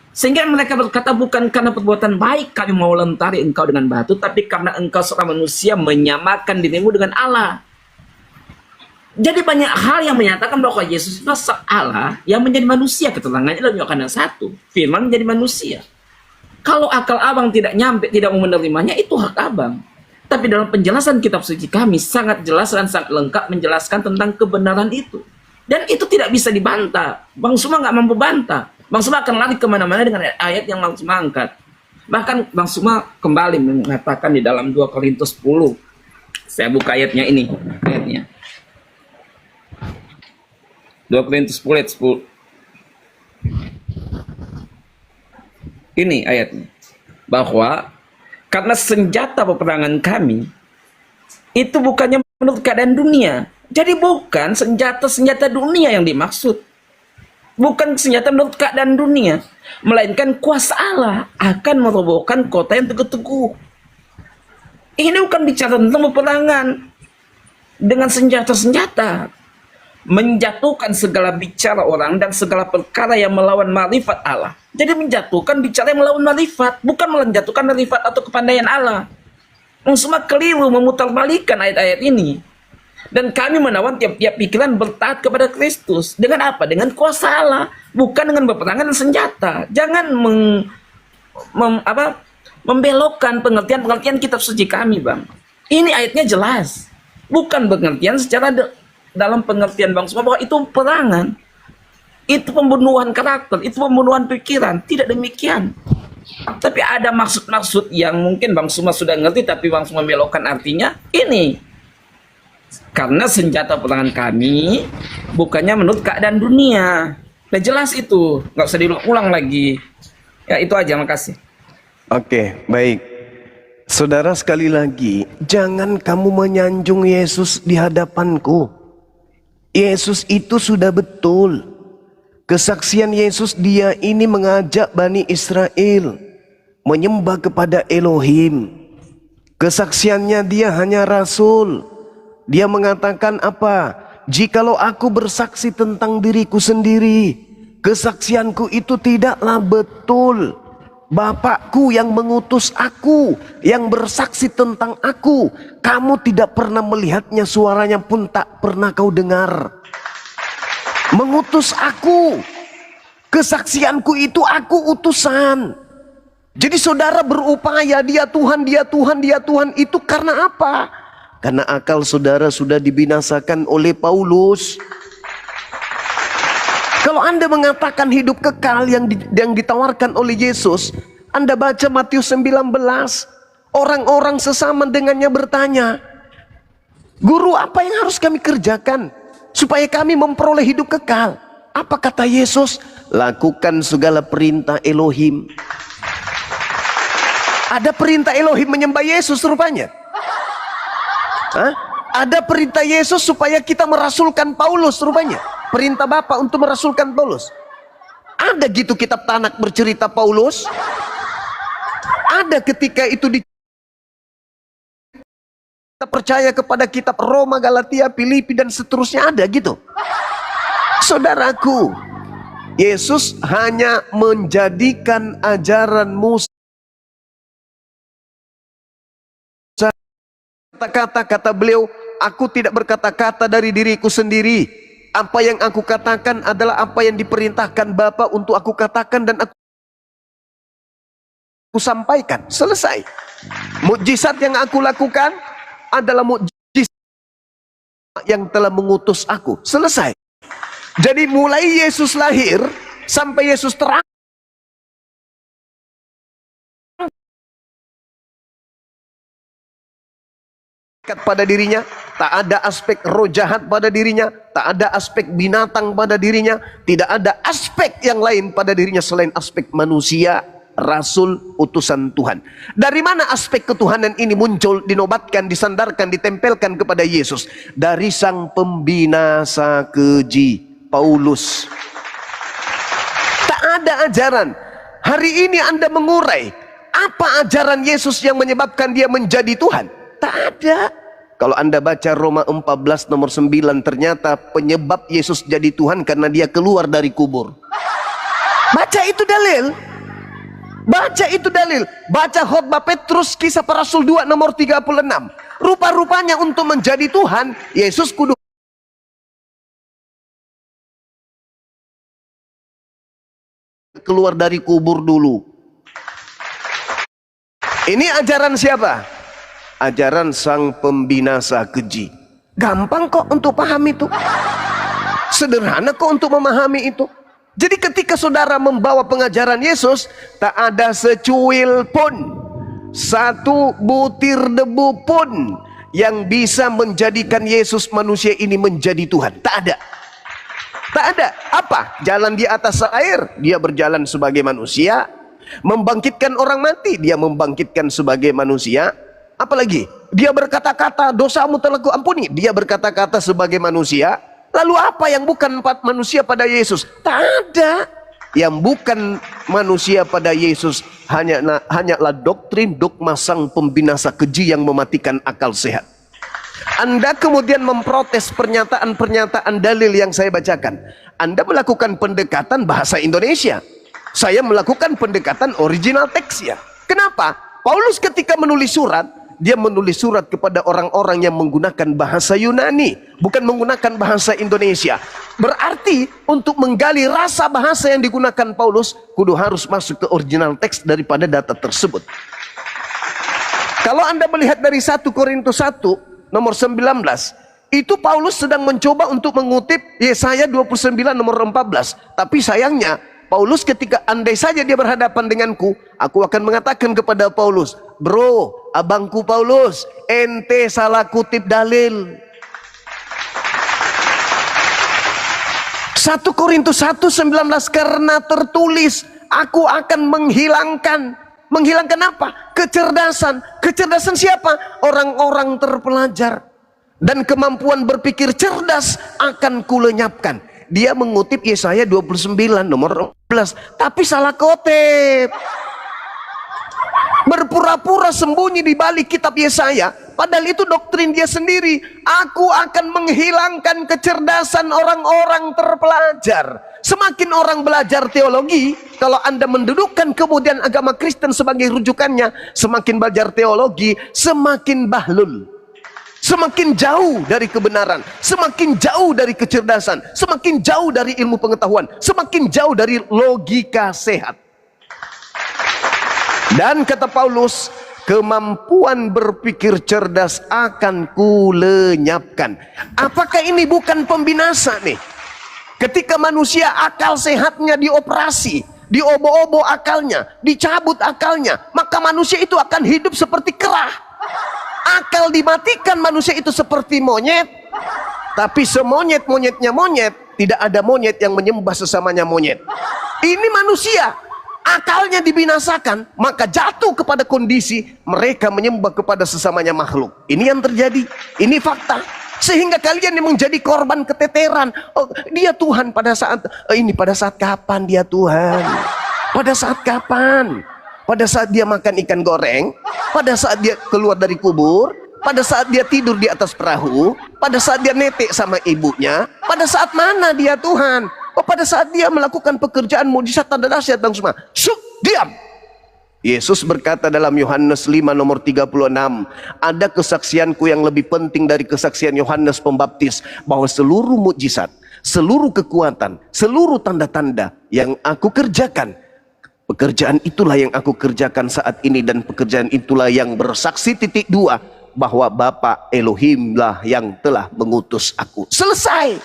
Sehingga mereka berkata bukan karena perbuatan baik kami mau lontari engkau dengan batu, tapi karena engkau seorang manusia menyamakan dirimu dengan Allah. Jadi banyak hal yang menyatakan bahwa Yesus itu Allah yang menjadi manusia. Keterangannya dalam Yohanes 1, firman menjadi manusia. Kalau akal abang tidak nyampe, tidak mau menerimanya, itu hak abang. Tapi dalam penjelasan kitab suci kami sangat jelas dan sangat lengkap menjelaskan tentang kebenaran itu. Dan itu tidak bisa dibantah. Bang Suma nggak mampu bantah. Bang Suma akan lari kemana-mana dengan ayat yang Bang Suma angkat. Bahkan Bang Suma kembali mengatakan di dalam 2 Korintus 10. Saya buka ayatnya ini. Ayatnya. 2 Korintus 10 ayat 10. Ini ayatnya. Bahwa karena senjata peperangan kami itu bukannya menurut keadaan dunia. Jadi bukan senjata dunia yang dimaksud. Bukan senjata menurut keadaan dunia. Melainkan kuasa Allah akan merobohkan kota yang teguh-teguh. Ini bukan bicara tentang peperangan dengan senjata-senjata. Menjatuhkan segala bicara orang dan segala perkara yang melawan ma'rifat Allah. Jadi menjatuhkan bicara yang melawan ma'rifat, bukan menjatuhkan ma'rifat atau kepandaian Allah. Semua keliru memutarbalikkan ayat-ayat ini. Dan kami menawan tiap-tiap pikiran bertaat kepada Kristus. Dengan apa? Dengan kuasa Allah, bukan dengan peperangan dan senjata. Jangan membelokkan pengertian kitab suci kami, Bang. Ini ayatnya jelas. Bukan pengertian secara dalam pengertian Bang Suma bahwa itu perangan, itu pembunuhan karakter, itu pembunuhan pikiran. Tidak demikian. Tapi ada maksud-maksud yang mungkin Bang Suma sudah ngerti, tapi Bang Suma belokkan artinya. Ini karena senjata perangan kami bukannya menurut keadaan dunia. Udah jelas itu, nggak usah diulang lagi. Ya itu aja, makasih. Oke, baik. Saudara, sekali lagi, jangan kamu menyanjung Yesus di hadapanku. Yesus itu sudah betul. Kesaksian Yesus, dia ini mengajak Bani Israel menyembah kepada Elohim. Kesaksiannya dia hanya rasul. Dia mengatakan apa? Jikalau aku bersaksi tentang diriku sendiri, kesaksianku itu tidaklah betul. Bapakku yang mengutus aku, yang bersaksi tentang aku. Kamu tidak pernah melihatnya, suaranya pun tak pernah kau dengar. Mengutus aku. Kesaksianku itu aku utusan. Jadi saudara berupaya dia Tuhan, dia Tuhan, dia Tuhan. Itu karena apa? Karena akal saudara sudah dibinasakan oleh Paulus. Kalau Anda mengatakan hidup kekal yang ditawarkan oleh Yesus, Anda baca Matius 19, orang-orang sesama dengannya bertanya, Guru, apa yang harus kami kerjakan supaya kami memperoleh hidup kekal? Apa kata Yesus? Lakukan segala perintah Elohim. Ada perintah Elohim menyembah Yesus rupanya. Hah? Ada perintah Yesus supaya kita merasulkan Paulus rupanya. Perintah Bapa untuk merasulkan Paulus. Ada gitu kitab Tanak bercerita Paulus. Ada ketika itu kita percaya kepada kitab Roma, Galatia, Filipi dan seterusnya, ada gitu. Saudaraku, Yesus hanya menjadikan ajaran Musa. Kata beliau, aku tidak berkata-kata dari diriku sendiri, Apa yang aku katakan adalah apa yang diperintahkan Bapa untuk aku katakan dan aku sampaikan. Selesai. Mukjizat yang aku lakukan adalah mukjizat yang telah mengutus aku. Selesai. Jadi mulai Yesus lahir sampai Yesus terang pada dirinya, tak ada aspek roh jahat pada dirinya, tak ada aspek binatang pada dirinya, tidak ada aspek yang lain pada dirinya selain aspek manusia, rasul, utusan Tuhan. Dari mana aspek ketuhanan ini muncul, dinobatkan, disandarkan, ditempelkan kepada Yesus? Dari sang pembinasa keji, Paulus. Tak ada ajaran. Hari ini Anda mengurai apa ajaran Yesus yang menyebabkan dia menjadi Tuhan? Tak ada. Kalau Anda baca Roma 14 nomor 9, ternyata penyebab Yesus jadi Tuhan karena dia keluar dari kubur. Baca itu dalil. Baca itu dalil. Baca khotbah Petrus kisah para rasul 2 nomor 36. Rupa-rupanya untuk menjadi Tuhan, Yesus kudu keluar dari kubur dulu. Ini ajaran siapa? Ajaran sang pembinasa keji. Gampang kok untuk paham itu. Sederhana kok untuk memahami itu. Jadi ketika saudara membawa pengajaran Yesus, tak ada secuil pun, satu butir debu pun yang bisa menjadikan Yesus manusia ini menjadi Tuhan. Tak ada. Tak ada. Apa? Jalan di atas air, dia berjalan sebagai manusia. Membangkitkan orang mati, dia membangkitkan sebagai manusia. Apalagi? Dia berkata-kata, dosamu telah kuampuni. Dia berkata-kata sebagai manusia. Lalu apa yang bukan manusia pada Yesus? Tak ada. Yang bukan manusia pada Yesus hanyalah doktrin, dogma sang pembinasa keji yang mematikan akal sehat. Anda kemudian memprotes pernyataan-pernyataan dalil yang saya bacakan. Anda melakukan pendekatan bahasa Indonesia. Saya melakukan pendekatan original teksnya. Kenapa? Paulus ketika menulis surat, dia menulis surat kepada orang-orang yang menggunakan bahasa Yunani, bukan menggunakan bahasa Indonesia. Berarti untuk menggali rasa bahasa yang digunakan Paulus, kudu harus masuk ke original teks daripada data tersebut. Kalau Anda melihat dari 1 Korintus 1 nomor 19, itu Paulus sedang mencoba untuk mengutip Yesaya 29 nomor 14. Tapi sayangnya Paulus ketika andai saja dia berhadapan denganku, aku akan mengatakan kepada Paulus, bro, abangku Paulus, ente salah kutip dalil. 1 Korintus 1:19, karena tertulis, aku akan menghilangkan apa? Kecerdasan. Kecerdasan siapa? Orang-orang terpelajar. Dan kemampuan berpikir cerdas akan kulenyapkan. Dia mengutip Yesaya 29 nomor 14, tapi salah kutip. Berpura-pura sembunyi di balik kitab Yesaya, padahal itu doktrin dia sendiri. Aku akan menghilangkan kecerdasan orang-orang terpelajar. Semakin orang belajar teologi, kalau Anda mendudukkan kemudian agama Kristen sebagai rujukannya, semakin belajar teologi, semakin bahlul. Semakin jauh dari kebenaran, semakin jauh dari kecerdasan, semakin jauh dari ilmu pengetahuan, semakin jauh dari logika sehat. Dan kata Paulus, kemampuan berpikir cerdas akan kulenyapkan. Apakah ini bukan pembinasa nih? Ketika manusia akal sehatnya dioperasi, diobo-obo akalnya, dicabut akalnya, maka manusia itu akan hidup seperti kera. Akal dimatikan, manusia itu seperti monyet. Tapi semonyet-monyetnya monyet, tidak ada monyet yang menyembah sesamanya monyet. Ini manusia, akalnya dibinasakan, maka jatuh kepada kondisi mereka menyembah kepada sesamanya makhluk. Ini yang terjadi, ini fakta. Sehingga kalian yang menjadi korban keteteran. Oh, dia Tuhan pada saat ini, pada saat kapan dia Tuhan? Pada saat kapan? Pada saat dia makan ikan goreng, pada saat dia keluar dari kubur, pada saat dia tidur di atas perahu, pada saat dia netek sama ibunya, pada saat mana dia Tuhan? Oh, pada saat dia melakukan pekerjaan mujizat tanda dahsyat dan semua. Diam. Yesus berkata dalam Yohanes 5 nomor 36, ada kesaksianku yang lebih penting dari kesaksian Yohanes Pembaptis, bahwa seluruh mukjizat, seluruh kekuatan, seluruh tanda-tanda yang aku kerjakan. Pekerjaan itulah yang aku kerjakan saat ini, dan pekerjaan itulah yang bersaksi titik dua bahwa Bapa Elohim lah yang telah mengutus aku. Selesai.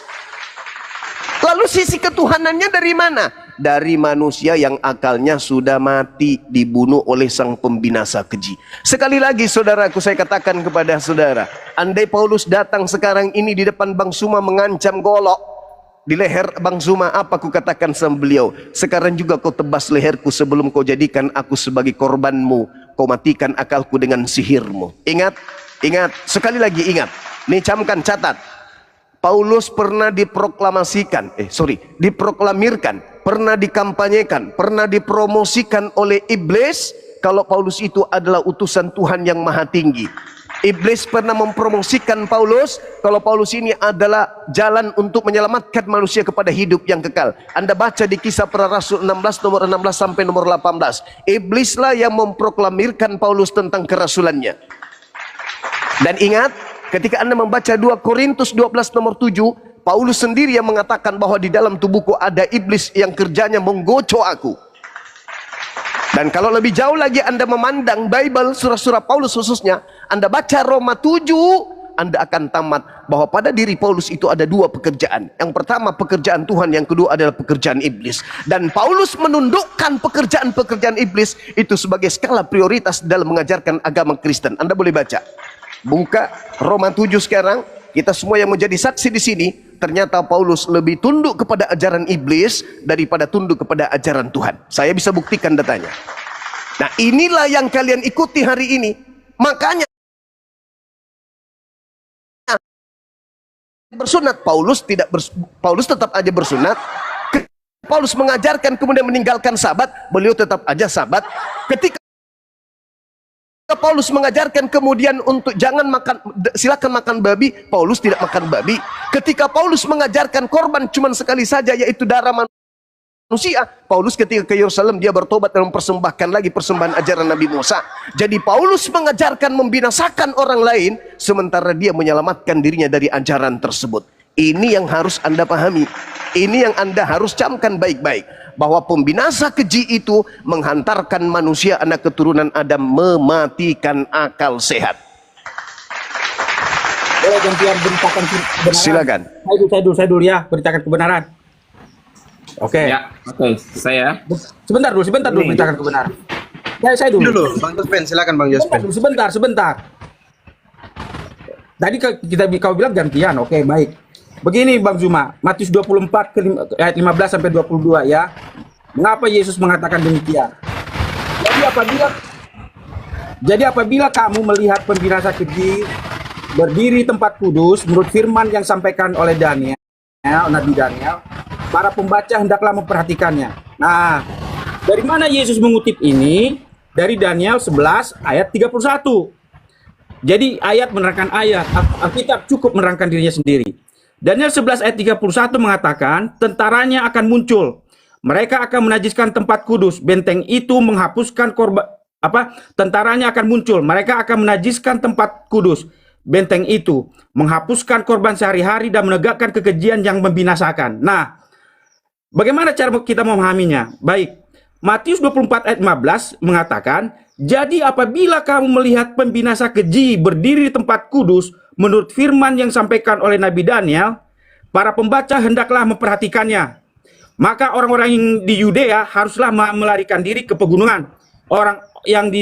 Lalu sisi ketuhanannya dari mana? Dari manusia yang akalnya sudah mati, dibunuh oleh sang pembinasa keji. Sekali lagi saudaraku, saya katakan kepada saudara, andai Paulus datang sekarang ini di depan Bang Suma mengancam golok di leher Bang Suma, apa ku katakan sama beliau? Sekarang juga kau tebas leherku sebelum kau jadikan aku sebagai korbanmu. Kau matikan akalku dengan sihirmu. Ingat, ingat, sekali lagi ingat. Nih camkan, catat. Paulus pernah diproklamirkan, pernah dikampanyekan, pernah dipromosikan oleh iblis kalau Paulus itu adalah utusan Tuhan yang maha tinggi. Iblis pernah mempromosikan Paulus kalau Paulus ini adalah jalan untuk menyelamatkan manusia kepada hidup yang kekal. Anda baca di Kisah Para Rasul 16 nomor 16 sampai nomor 18. Iblislah yang memproklamirkan Paulus tentang kerasulannya. Dan ingat, ketika Anda membaca 2 Korintus 12 nomor 7, Paulus sendiri yang mengatakan bahwa di dalam tubuhku ada iblis yang kerjanya menggocok aku. Dan kalau lebih jauh lagi Anda memandang Bible, surah-surah Paulus khususnya, Anda baca Roma 7, Anda akan tamat bahwa pada diri Paulus itu ada dua pekerjaan. Yang pertama pekerjaan Tuhan, yang kedua adalah pekerjaan iblis. Dan Paulus menundukkan pekerjaan-pekerjaan iblis itu sebagai skala prioritas dalam mengajarkan agama Kristen. Anda boleh baca. Buka Roma 7 sekarang. Kita semua yang menjadi saksi di sini, ternyata Paulus lebih tunduk kepada ajaran iblis daripada tunduk kepada ajaran Tuhan. Saya bisa buktikan datanya. Nah, inilah yang kalian ikuti hari ini. Makanya bersunat, Paulus tetap aja bersunat. Paulus mengajarkan kemudian meninggalkan sabat, beliau tetap aja sabat. Ketika Paulus mengajarkan kemudian untuk jangan makan, silakan makan babi, Paulus tidak makan babi. Ketika Paulus mengajarkan korban cuma sekali saja, yaitu darah manusia, Paulus ketika ke Yerusalem dia bertobat dan mempersembahkan lagi persembahan ajaran Nabi Musa. Jadi Paulus mengajarkan membinasakan orang lain, sementara dia menyelamatkan dirinya dari ajaran tersebut. Ini yang harus Anda pahami. Ini yang Anda harus camkan baik-baik, bahwa pembinasa keji itu menghantarkan manusia anak keturunan Adam mematikan akal sehat. Boleh gantian beritakan kebenaran. Silakan. Saya dulu ya, beritakan kebenaran. Oke. Ya, oke. Saya. Sebentar dulu beritakan kebenaran. Saya dulu. Bang Jospen, silakan Bang Jospen. Sebentar. Tadi kau bilang gantian, oke, baik. Begini Bang Zuma, Matius 24 ayat 15 sampai 22 ya. Mengapa Yesus mengatakan demikian? Jadi apabila kamu melihat pembinasa keji berdiri tempat kudus menurut firman yang disampaikan oleh Nabi Daniel, para pembaca hendaklah memperhatikannya. Nah, dari mana Yesus mengutip ini? Dari Daniel 11 ayat 31. Jadi ayat menerangkan ayat, Alkitab cukup menerangkan dirinya sendiri. Daniel 11 ayat 31 mengatakan, tentaranya akan muncul. Mereka akan menajiskan tempat kudus. Benteng itu menghapuskan korban. Tentaranya akan muncul. Mereka akan menajiskan tempat kudus. Benteng itu menghapuskan korban sehari-hari dan menegakkan kekejian yang membinasakan. Nah, bagaimana cara kita memahaminya? Baik, Matius 24 ayat 15 mengatakan, jadi apabila kamu melihat pembinasa keji berdiri di tempat kudus, menurut firman yang disampaikan oleh Nabi Daniel, para pembaca hendaklah memperhatikannya. Maka orang-orang yang di Yudea haruslah melarikan diri ke pegunungan. Orang yang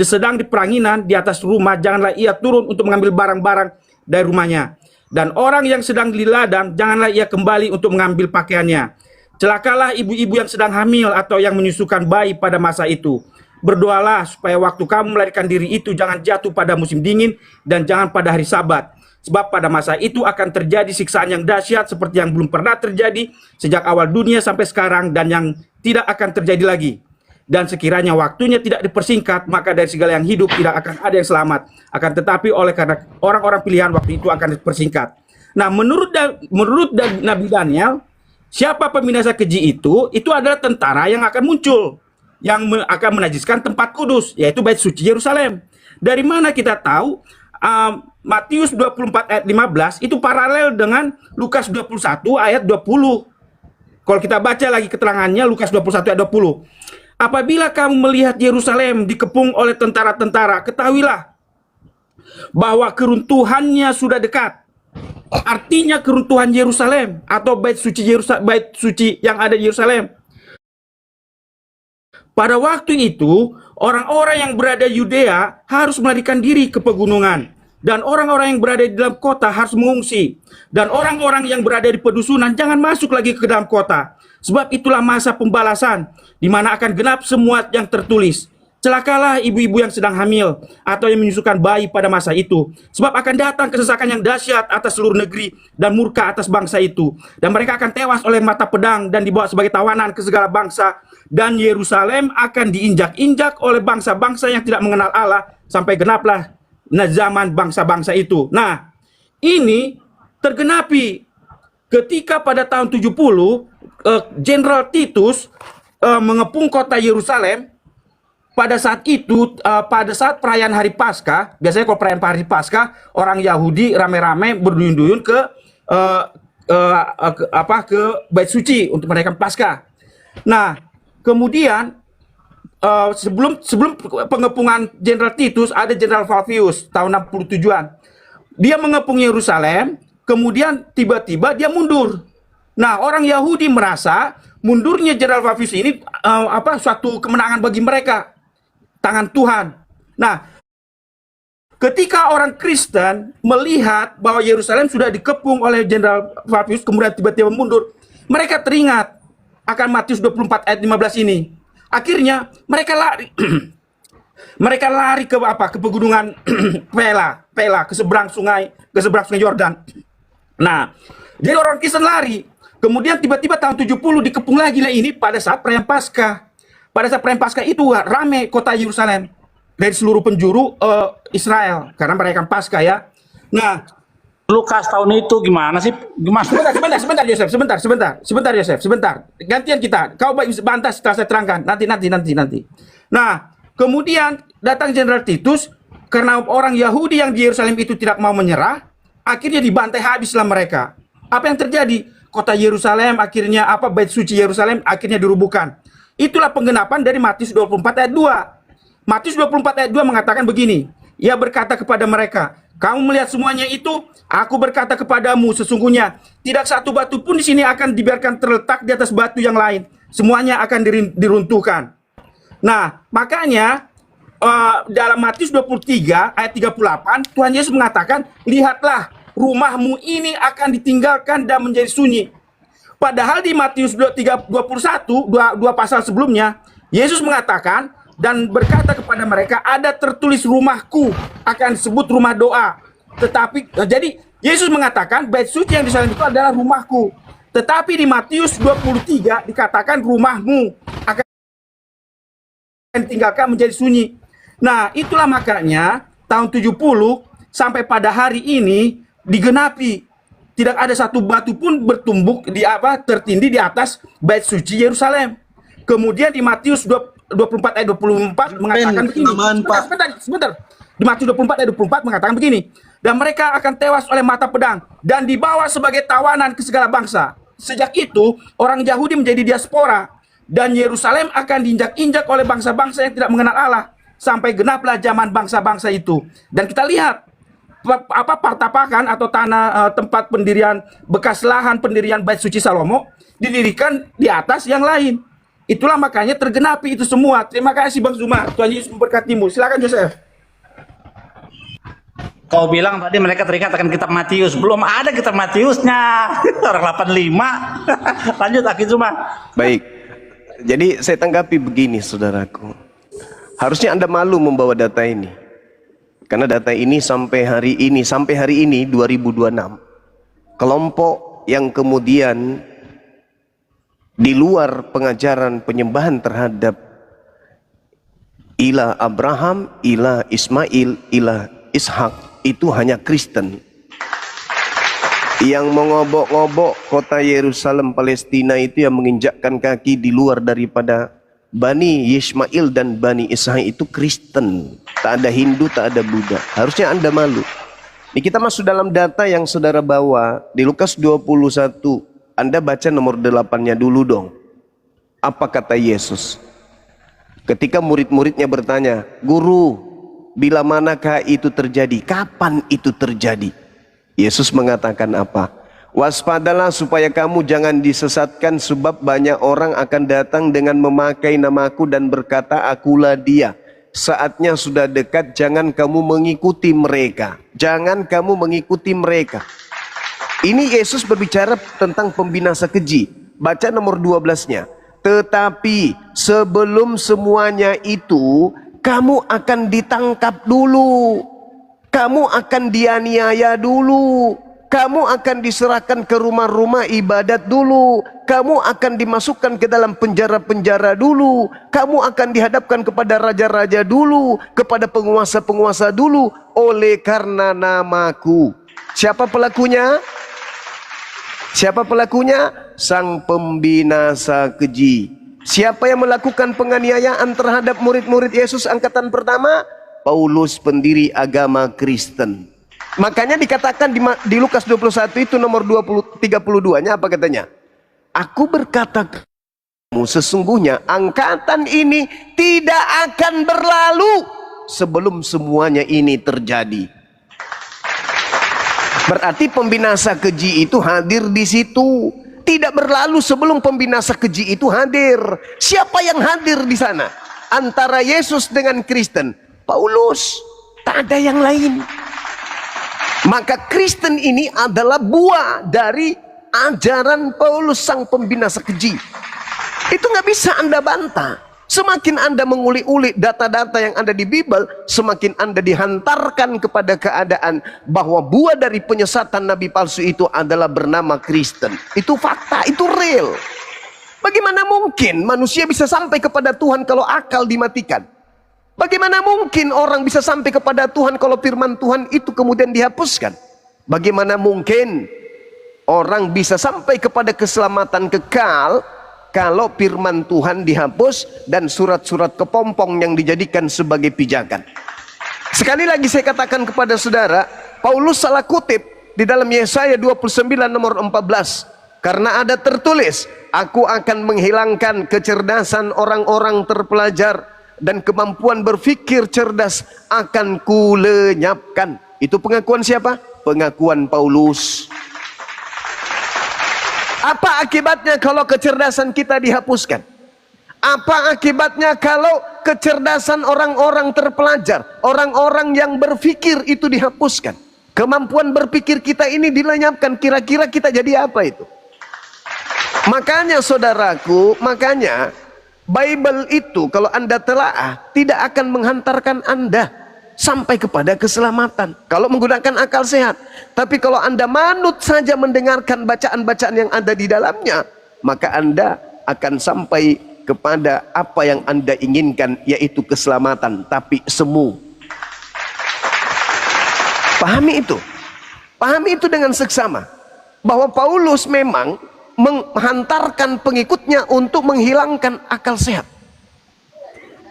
sedang di peranginan di atas rumah, janganlah ia turun untuk mengambil barang-barang dari rumahnya. Dan orang yang sedang di ladang, janganlah ia kembali untuk mengambil pakaiannya. Celakalah ibu-ibu yang sedang hamil atau yang menyusukan bayi pada masa itu. Berdoalah supaya waktu kamu melarikan diri itu jangan jatuh pada musim dingin dan jangan pada hari Sabat. Sebab pada masa itu akan terjadi siksaan yang dahsyat seperti yang belum pernah terjadi sejak awal dunia sampai sekarang dan yang tidak akan terjadi lagi. Dan sekiranya waktunya tidak dipersingkat, maka dari segala yang hidup tidak akan ada yang selamat. Akan tetapi oleh karena orang-orang pilihan waktu itu akan dipersingkat. Nah, menurut Nabi Daniel, siapa pembinasa keji itu adalah tentara yang akan muncul, yang akan menajiskan tempat kudus, yaitu bait suci Yerusalem. Dari mana kita tahu Matius 24 ayat 15 itu paralel dengan Lukas 21 ayat 20. Kalau kita baca lagi keterangannya Lukas 21 ayat 20. Apabila kamu melihat Yerusalem dikepung oleh tentara-tentara, ketahuilah bahwa keruntuhannya sudah dekat. Artinya keruntuhan Yerusalem atau bait suci yang ada di Yerusalem. Pada waktu itu, orang-orang yang berada di Yudea harus melarikan diri ke pegunungan. Dan orang-orang yang berada di dalam kota harus mengungsi. Dan orang-orang yang berada di pedusunan jangan masuk lagi ke dalam kota. Sebab itulah masa pembalasan, di mana akan genap semua yang tertulis. Celakalah ibu-ibu yang sedang hamil atau yang menyusukan bayi pada masa itu. Sebab akan datang kesesakan yang dahsyat atas seluruh negeri dan murka atas bangsa itu. Dan mereka akan tewas oleh mata pedang dan dibawa sebagai tawanan ke segala bangsa. Dan Yerusalem akan diinjak-injak oleh bangsa-bangsa yang tidak mengenal Allah sampai genaplah zaman bangsa-bangsa itu. Nah, ini tergenapi ketika pada tahun 70 Jenderal Titus mengepung kota Yerusalem. Pada saat itu, pada saat perayaan Hari Paskah, biasanya kalau perayaan Hari Paskah, orang Yahudi rame-rame berduyun-duyun ke Bait Suci untuk merayakan Paskah. Nah, kemudian sebelum pengepungan Jenderal Titus, ada Jenderal Flavius tahun 67-an. Dia mengepung Yerusalem, kemudian tiba-tiba dia mundur. Nah, orang Yahudi merasa mundurnya Jenderal Flavius ini suatu kemenangan bagi mereka. Tangan Tuhan. Nah, ketika orang Kristen melihat bahwa Yerusalem sudah dikepung oleh Jenderal Flavius, kemudian tiba-tiba mundur, mereka teringat akan Matius 24 ayat 15 ini. Akhirnya mereka lari. Mereka lari ke pegunungan Pela, ke seberang sungai Yordan. Nah, jadi orang Kristen lari. Kemudian tiba-tiba tahun 70 dikepung lagi lah ini pada saat perayaan Paskah. Pada saat perayaan Paskah itu rame kota Yerusalem dari seluruh penjuru Israel karena merayakan Paskah ya. Nah, Lukas tahun itu gimana sih? Gimana? Sebentar Yosef, sebentar. Gantian kita. Kau bantah setelah saya terangkan. Nanti. Nah, kemudian datang Jenderal Titus karena orang Yahudi yang di Yerusalem itu tidak mau menyerah, akhirnya dibantai habislah mereka. Apa yang terjadi? Kota Yerusalem akhirnya Bait Suci Yerusalem akhirnya dirubuhkan. Itulah penggenapan dari Matius 24 ayat 2. Matius 24 ayat 2 mengatakan begini. Ia berkata kepada mereka, kamu melihat semuanya itu? Aku berkata kepadamu, sesungguhnya tidak satu batu pun di sini akan dibiarkan terletak di atas batu yang lain. Semuanya akan diruntuhkan. Nah, makanya dalam Matius 23 ayat 38, Tuhan Yesus mengatakan, lihatlah, rumahmu ini akan ditinggalkan dan menjadi sunyi. Padahal di Matius 21, dua pasal sebelumnya, Yesus mengatakan dan berkata kepada mereka, ada tertulis rumahku akan disebut rumah doa. Tetapi, jadi Yesus mengatakan bait suci yang di sana itu adalah rumahku. Tetapi di Matius 23 dikatakan rumahmu akan ditinggalkan menjadi sunyi. Nah, itulah makanya tahun 70 sampai pada hari ini digenapi. Tidak ada satu batu pun bertumbuk tertindih di atas bait suci Yerusalem. Kemudian di Matius 24 ayat 24 mengatakan begini. Sebentar. Di Matius 24 ayat 24 mengatakan begini. Dan mereka akan tewas oleh mata pedang dan dibawa sebagai tawanan ke segala bangsa. Sejak itu orang Yahudi menjadi diaspora dan Yerusalem akan diinjak-injak oleh bangsa-bangsa yang tidak mengenal Allah sampai genaplah zaman bangsa-bangsa itu. Dan kita lihat partapakan atau tanah tempat pendirian bekas lahan pendirian Bait Suci Salomo didirikan di atas yang lain. Itulah makanya tergenapi itu semua. Terima kasih Bang Zuma. Tuhan Yesus memberkatimu. Silakan Joseph. Kau bilang tadi mereka teringat akan kitab Matius. Belum ada kitab Matiusnya. Orang 85. Lanjut Aki Zuma. Baik. Jadi saya tanggapi begini saudaraku. Harusnya Anda malu membawa data ini. Karena data ini sampai hari ini 2026. Kelompok yang kemudian di luar pengajaran penyembahan terhadap ilah Abraham, ilah Ismail, ilah Ishak itu hanya Kristen. Yang mengobok-ngobok kota Yerusalem Palestina itu yang menginjakkan kaki di luar daripada Bani Yismail dan Bani Ishak itu Kristen. Tak ada Hindu, tak ada Buddha. Harusnya Anda malu. Ini kita masuk dalam data yang saudara bawa di Lukas 21. Anda baca nomor 8-nya dulu dong. Apa kata Yesus? Ketika murid-muridnya bertanya, Guru, bila manakah itu terjadi? Kapan itu terjadi? Yesus mengatakan apa? Waspadalah supaya kamu jangan disesatkan, sebab banyak orang akan datang dengan memakai namaku dan berkata, akulah dia. Saatnya sudah dekat, jangan kamu mengikuti mereka. Jangan kamu mengikuti mereka. Ini Yesus berbicara tentang pembinasa keji. Baca nomor 12-nya. Tetapi sebelum semuanya itu, kamu akan ditangkap dulu. Kamu akan dianiaya dulu. Kamu akan diserahkan ke rumah-rumah ibadat dulu. Kamu akan dimasukkan ke dalam penjara-penjara dulu. Kamu akan dihadapkan kepada raja-raja dulu, kepada penguasa-penguasa dulu, oleh karena namaku. Siapa pelakunya? Siapa pelakunya? Sang pembinasa keji. Siapa yang melakukan penganiayaan terhadap murid-murid Yesus angkatan pertama? Paulus, pendiri agama Kristen. Makanya dikatakan di Lukas 21 itu nomor 32-nya apa katanya? Aku berkata kepadamu, sesungguhnya angkatan ini tidak akan berlalu sebelum semuanya ini terjadi. Berarti pembinasa keji itu hadir di situ. Tidak berlalu sebelum pembinasa keji itu hadir. Siapa yang hadir di sana? Antara Yesus dengan Kristen. Paulus. Tak ada yang lain. Maka Kristen ini adalah buah dari ajaran Paulus sang pembinasa keji. Itu nggak bisa Anda bantah. Semakin Anda mengulik-ulik data-data yang ada di Bible, semakin Anda dihantarkan kepada keadaan bahwa buah dari penyesatan nabi palsu itu adalah bernama Kristen. Itu fakta, itu real. Bagaimana mungkin manusia bisa sampai kepada Tuhan kalau akal dimatikan? Bagaimana mungkin orang bisa sampai kepada Tuhan kalau firman Tuhan itu kemudian dihapuskan? Bagaimana mungkin orang bisa sampai kepada keselamatan kekal kalau firman Tuhan dihapus dan surat-surat kepompong yang dijadikan sebagai pijakan? Sekali lagi saya katakan kepada saudara, Paulus salah kutip di dalam Yesaya 29 nomor 14. Karena ada tertulis, aku akan menghilangkan kecerdasan orang-orang terpelajar dan kemampuan berfikir cerdas akan kulenyapkan. Itu pengakuan siapa? Pengakuan Paulus. Apa akibatnya kalau kecerdasan kita dihapuskan? Apa akibatnya kalau kecerdasan orang-orang terpelajar, orang-orang yang berfikir itu dihapuskan? Kemampuan berpikir kita ini dilenyapkan. Kira-kira kita jadi apa itu? Makanya saudaraku, makanya Bible itu kalau Anda telaah tidak akan menghantarkan Anda sampai kepada keselamatan kalau menggunakan akal sehat. Tapi kalau Anda manut saja mendengarkan bacaan-bacaan yang ada di dalamnya, maka Anda akan sampai kepada apa yang Anda inginkan, yaitu keselamatan, tapi semu. Pahami itu. Pahami itu dengan seksama bahwa Paulus memang menghantarkan pengikutnya untuk menghilangkan akal sehat.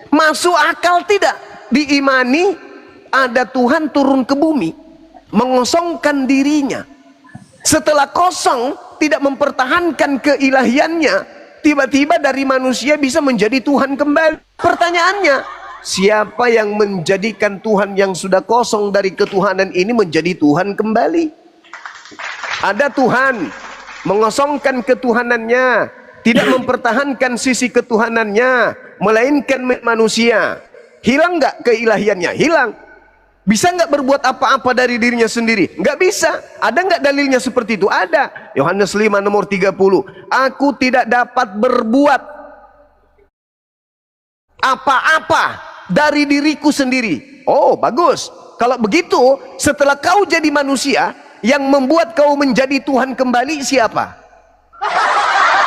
Masuk akal tidak? Diimani ada Tuhan turun ke bumi, mengosongkan dirinya. Setelah kosong, tidak mempertahankan keilahiannya, tiba-tiba dari manusia bisa menjadi Tuhan kembali. Pertanyaannya, siapa yang menjadikan Tuhan yang sudah kosong dari ketuhanan ini menjadi Tuhan kembali? Ada Tuhan mengosongkan ketuhanannya, tidak mempertahankan sisi ketuhanannya, melainkan manusia. Hilang nggak keilahiannya? Hilang. Bisa nggak berbuat apa-apa dari dirinya sendiri? Nggak bisa. Ada nggak dalilnya seperti itu? Ada. Yohanes 5 nomor 30. Aku tidak dapat berbuat apa-apa dari diriku sendiri. Oh, bagus. Kalau begitu, setelah kau jadi manusia, yang membuat kau menjadi Tuhan kembali siapa?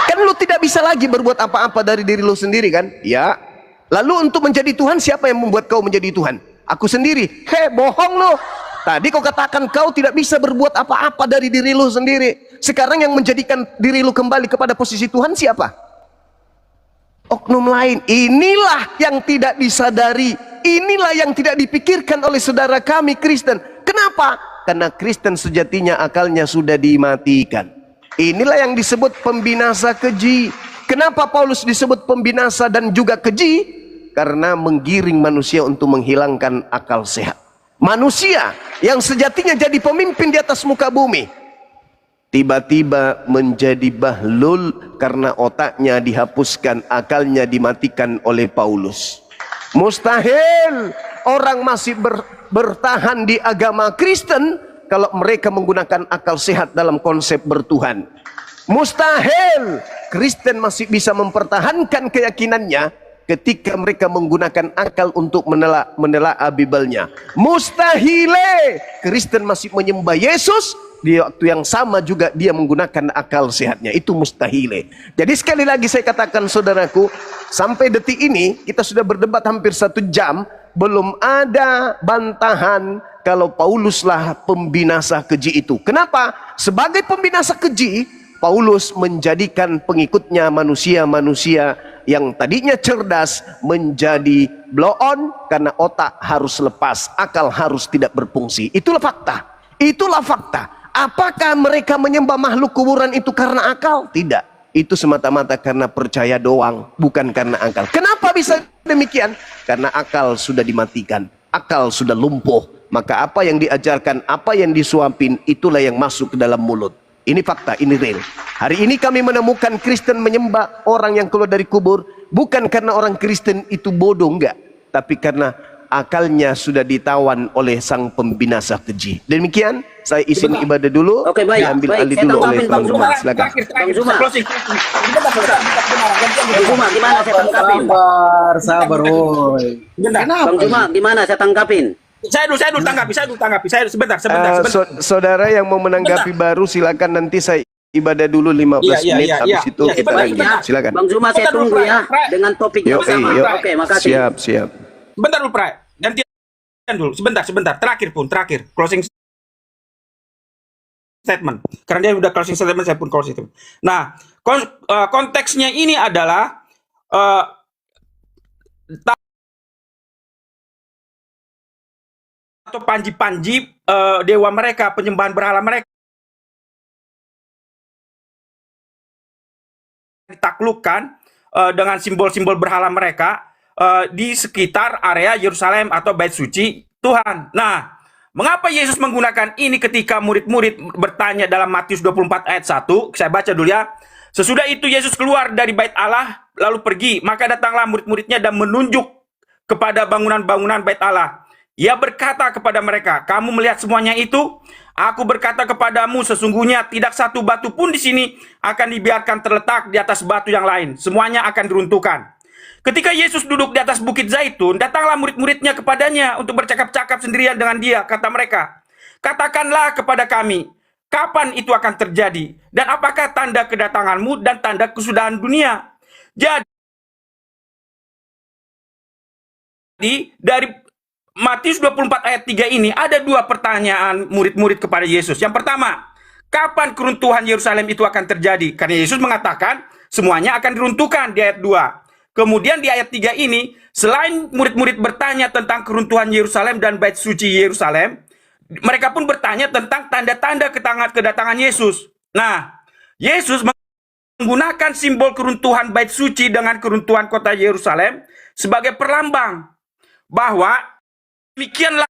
Kan lu tidak bisa lagi berbuat apa-apa dari diri lu sendiri kan? Ya. Lalu untuk menjadi Tuhan, siapa yang membuat kau menjadi Tuhan? Aku sendiri. Bohong lu. Tadi kau katakan kau tidak bisa berbuat apa-apa dari diri lu sendiri. Sekarang yang menjadikan diri lu kembali kepada posisi Tuhan siapa? oknum lain. Inilah yang tidak disadari, inilah yang tidak dipikirkan oleh saudara kami Kristen. Kenapa? Karena Kristen sejatinya akalnya sudah dimatikan. Inilah yang disebut pembinasa keji. Kenapa Paulus disebut pembinasa dan juga keji? Karena menggiring manusia untuk menghilangkan akal sehat. Manusia yang sejatinya jadi pemimpin di atas muka bumi, tiba-tiba menjadi bahlul karena otaknya dihapuskan, akalnya dimatikan oleh Paulus. Mustahil orang masih bertahan di agama Kristen kalau mereka menggunakan akal sehat dalam konsep bertuhan. Mustahil Kristen masih bisa mempertahankan keyakinannya ketika mereka menggunakan akal untuk menelaah Bibelnya. Mustahile Kristen masih menyembah Yesus, di waktu yang sama juga dia menggunakan akal sehatnya. Itu mustahile. Jadi sekali lagi saya katakan saudaraku, sampai detik ini kita sudah berdebat hampir 1 jam, belum ada bantahan kalau Pauluslah pembinasa keji itu. Kenapa? Sebagai pembinasa keji, Paulus menjadikan pengikutnya manusia-manusia yang tadinya cerdas menjadi blow on karena otak harus lepas, akal harus tidak berfungsi. Itulah fakta. Itulah fakta. Apakah mereka menyembah makhluk kuburan itu karena akal? Tidak. Itu semata-mata karena percaya doang, bukan karena akal. Kenapa bisa demikian? Karena akal sudah dimatikan, akal sudah lumpuh. Maka apa yang diajarkan, apa yang disuapin, itulah yang masuk ke dalam mulut. Ini fakta, ini real. Hari ini kami menemukan Kristen menyembah orang yang keluar dari kubur, bukan karena orang Kristen itu bodoh, enggak, tapi karena akalnya sudah ditawan oleh sang pembinasa keji. Demikian, saya izin ibadah dulu. Oke, baik. Diambil Baik, alih saya dulu oleh tanggapin, Bang Bang Zuma. Zuma. Silakan. Bang Zuma. Bang Zuma, gimana saya tangkapin? Sabar, woi. Bang Zuma, gimana saya tangkapin? Saya dulu tanggapi. Saya sebentar. Saudara yang mau menanggapi baru silakan, nanti saya ibadah dulu 15 menit, habis itu kita lanjut. Silakan. Bang Zuma saya tunggu ya dengan topik yang sama. Oke, makasih. Siap. Sebentar dulu, Pray. Gantian dulu. Sebentar. Terakhir. Closing statement. Karena dia udah closing statement, saya pun closing statement. Nah, konteksnya ini adalah atau panji-panji dewa mereka, penyembahan berhala mereka ditaklukkan dengan simbol-simbol berhala mereka di sekitar area Yerusalem atau Bait Suci Tuhan. Nah, mengapa Yesus menggunakan ini ketika murid-murid bertanya dalam Matius 24 ayat 1? Saya baca dulu ya. Sesudah itu Yesus keluar dari Bait Allah lalu pergi, maka datanglah murid-muridnya dan menunjuk kepada bangunan-bangunan Bait Allah. Ia berkata kepada mereka, kamu melihat semuanya itu? Aku berkata kepadamu, sesungguhnya tidak satu batu pun di sini akan dibiarkan terletak di atas batu yang lain. Semuanya akan diruntuhkan. Ketika Yesus duduk di atas bukit Zaitun, datanglah murid-muridnya kepadanya untuk bercakap-cakap sendirian dengan dia. Kata mereka, katakanlah kepada kami, kapan itu akan terjadi? Dan apakah tanda kedatanganmu dan tanda kesudahan dunia? Jadi, dari Matius 24 ayat 3 ini ada 2 pertanyaan murid-murid kepada Yesus. Yang pertama, kapan keruntuhan Yerusalem itu akan terjadi? Karena Yesus mengatakan semuanya akan diruntuhkan di ayat 2. Kemudian di ayat 3 ini, selain murid-murid bertanya tentang keruntuhan Yerusalem dan Bait Suci Yerusalem, mereka pun bertanya tentang tanda-tanda kedatangan Yesus. Nah, Yesus menggunakan simbol keruntuhan Bait Suci dengan keruntuhan kota Yerusalem sebagai perlambang bahwa demikianlah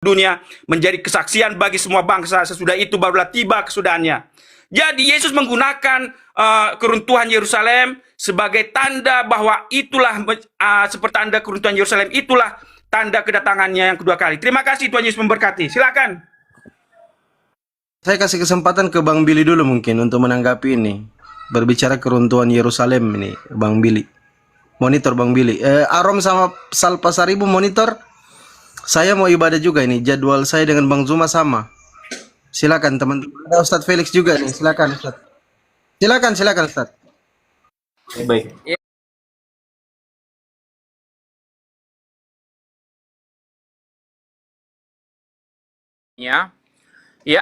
dunia menjadi kesaksian bagi semua bangsa. Sesudah itu barulah tiba kesudahannya. Jadi Yesus menggunakan keruntuhan Yerusalem sebagai tanda bahwa itulah seperti tanda keruntuhan Yerusalem itulah tanda kedatangannya yang kedua kali. Terima kasih, Tuhan Yesus memberkati. Silakan. Saya kasih kesempatan ke Bang Billy dulu mungkin untuk menanggapi ini. berbicara keruntuhan Yerusalem ini, Bang Billy. Monitor Bang Billy. Arom sama Salpa Saribu monitor. Saya mau ibadah juga ini. Jadwal saya dengan Bang Zuma sama. Silakan teman-teman. Ada Ustadz Felix juga nih. Silakan Ustadz. Silakan Ustadz. Baik. Ya,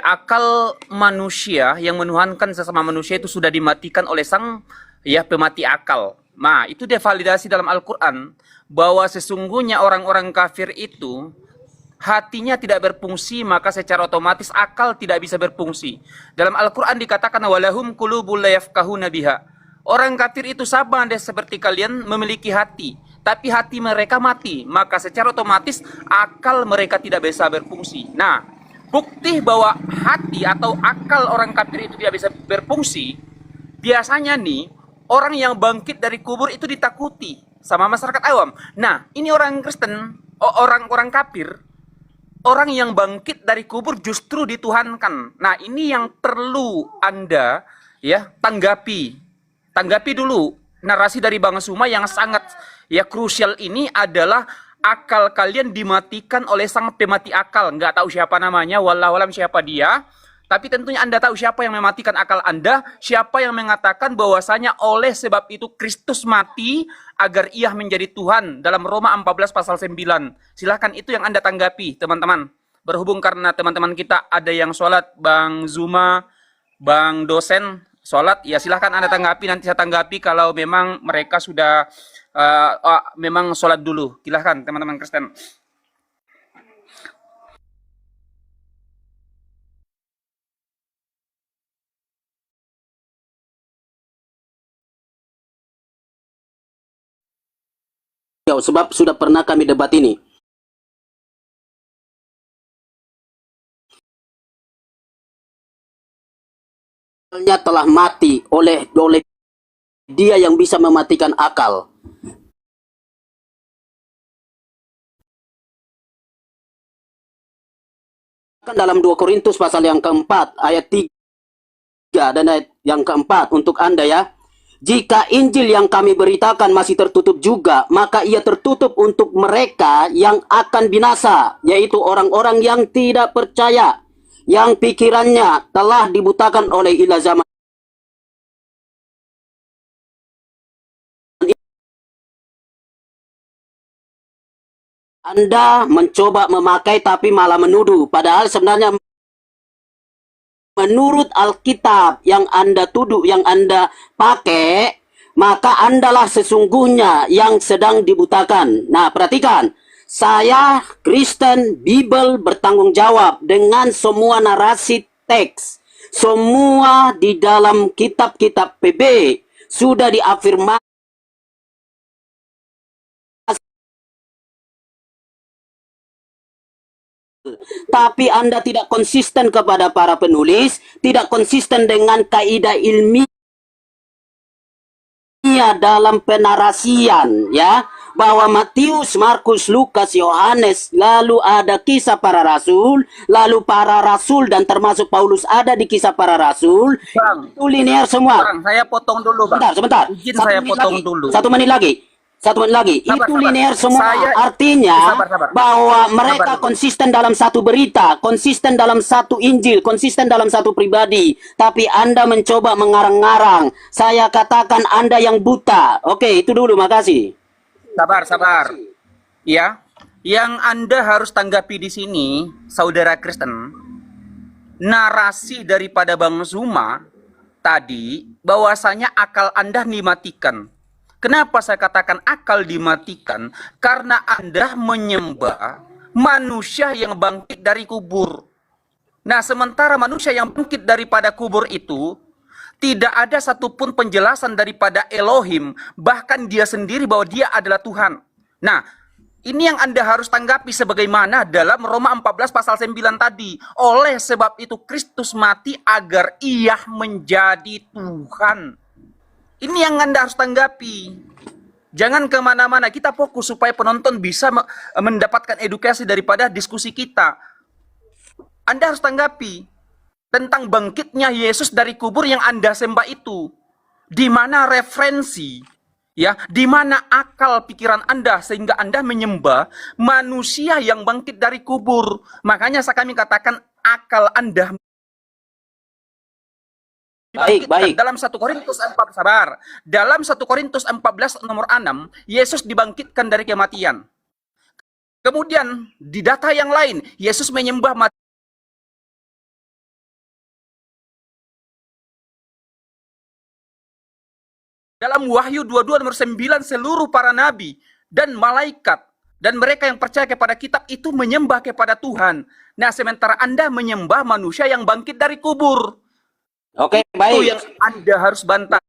akal manusia yang menuhankan sesama manusia itu sudah dimatikan oleh sang pemati akal. Nah, itu dia validasi dalam Al-Quran bahwa sesungguhnya orang-orang kafir itu hatinya tidak berfungsi, maka secara otomatis akal tidak bisa berfungsi. Dalam Al-Quran dikatakan walahum qulubul la yafqahuna biha. Orang kafir itu sama deh seperti kalian memiliki hati, tapi hati mereka mati, maka secara otomatis akal mereka tidak bisa berfungsi. Nah, bukti bahwa hati atau akal orang kafir itu tidak bisa berfungsi, biasanya nih, orang yang bangkit dari kubur itu ditakuti sama masyarakat awam. Nah, ini orang Kristen, orang kafir, orang yang bangkit dari kubur justru dituhankan. Nah, ini yang perlu Anda tanggapi. Tanggapi dulu narasi dari Bang Zuma yang sangat krusial ini adalah akal kalian dimatikan oleh sang pemati akal. Nggak tahu siapa namanya, wallahualam siapa dia. Tapi tentunya Anda tahu siapa yang mematikan akal Anda, siapa yang mengatakan bahwasanya oleh sebab itu Kristus mati agar ia menjadi Tuhan dalam Roma 14 pasal 9. Silahkan itu yang Anda tanggapi, teman-teman. Berhubung karena teman-teman kita ada yang sholat, Bang Zuma, Bang dosen sholat, ya silahkan Anda tanggapi, nanti saya tanggapi kalau memang mereka sudah memang sholat dulu. Silahkan teman-teman Kristen. Sebab sudah pernah kami debat ini. Telah mati oleh dia yang bisa mematikan akal. Dalam 2 Korintus pasal yang keempat ayat 3 dan ayat yang keempat untuk Anda ya. Jika Injil yang kami beritakan masih tertutup juga, maka ia tertutup untuk mereka yang akan binasa, yaitu orang-orang yang tidak percaya, yang pikirannya telah dibutakan oleh ilah zaman. Anda mencoba memakai tapi malah menuduh, padahal sebenarnya menurut Alkitab yang Anda tuduh, yang Anda pakai, maka Andalah sesungguhnya yang sedang dibutakan. Nah, perhatikan. Saya, Kristen, Bible bertanggung jawab dengan semua narasi teks. Semua di dalam kitab-kitab PB sudah diafirmasi. Tapi Anda tidak konsisten kepada para penulis, tidak konsisten dengan kaidah ilmiah dalam penarasian, ya, bahwa Matius, Markus, Lukas, Yohanes, lalu ada kisah para rasul, lalu para rasul dan termasuk Paulus ada di kisah para rasul. Bang, itu linear semua. Bang, saya potong dulu, Bang. Sebentar. Izin saya potong dulu. 1 menit lagi. Sabar, itu linear semua. Artinya sabar. bahwa mereka konsisten dalam satu berita, konsisten dalam satu Injil, konsisten dalam satu pribadi. Tapi Anda mencoba mengarang-ngarang. Saya katakan Anda yang buta. Oke, itu dulu, makasih. Sabar. Ya, yang Anda harus tanggapi di sini, saudara Kristen, narasi daripada Bang Zuma tadi, bahwasanya akal Anda dimatikan. Kenapa saya katakan akal dimatikan? Karena Anda menyembah manusia yang bangkit dari kubur. Nah, sementara manusia yang bangkit daripada kubur itu, tidak ada satupun penjelasan daripada Elohim, bahkan dia sendiri bahwa dia adalah Tuhan. Nah, ini yang Anda harus tanggapi sebagaimana dalam Roma 14 pasal 9 tadi. Oleh sebab itu Kristus mati agar ia menjadi Tuhan. Ini yang Anda harus tanggapi. Jangan kemana-mana, kita fokus supaya penonton bisa mendapatkan edukasi daripada diskusi kita. Anda harus tanggapi tentang bangkitnya Yesus dari kubur yang Anda sembah itu. di mana referensi, ya, di mana akal pikiran Anda sehingga Anda menyembah manusia yang bangkit dari kubur. Makanya kami katakan akal Anda Baik. dalam 1 Korintus 4 sabar. Dalam 1 Korintus 14 nomor 6, Yesus dibangkitkan dari kematian. Kemudian di data yang lain, Yesus menyembah mati. Dalam Wahyu 22 nomor 9, seluruh para nabi dan malaikat dan mereka yang percaya kepada kitab itu menyembah kepada Tuhan. Nah, sementara Anda menyembah manusia yang bangkit dari kubur. Oke, Itu baik. yang Anda harus bantah.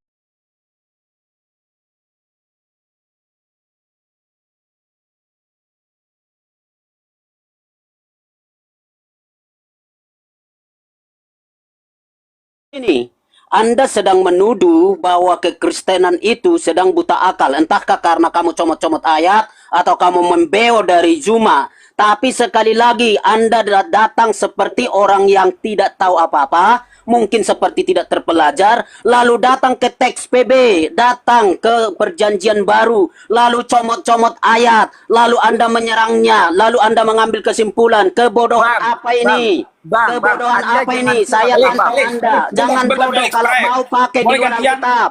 Ini, Anda sedang menuduh bahwa kekristenan itu sedang buta akal. Entahkah karena kamu comot-comot ayat atau kamu membeo dari Juma. Tapi sekali lagi Anda datang seperti orang yang tidak tahu apa-apa, mungkin seperti tidak terpelajar, lalu datang ke teks PB, datang ke perjanjian baru, lalu comot-comot ayat, lalu Anda menyerangnya, lalu Anda mengambil kesimpulan. Kebodohan apa ini? Kebodohan apa ini? Saya tantang Anda. Jangan bodoh kalau mau pakai di dalam kitab.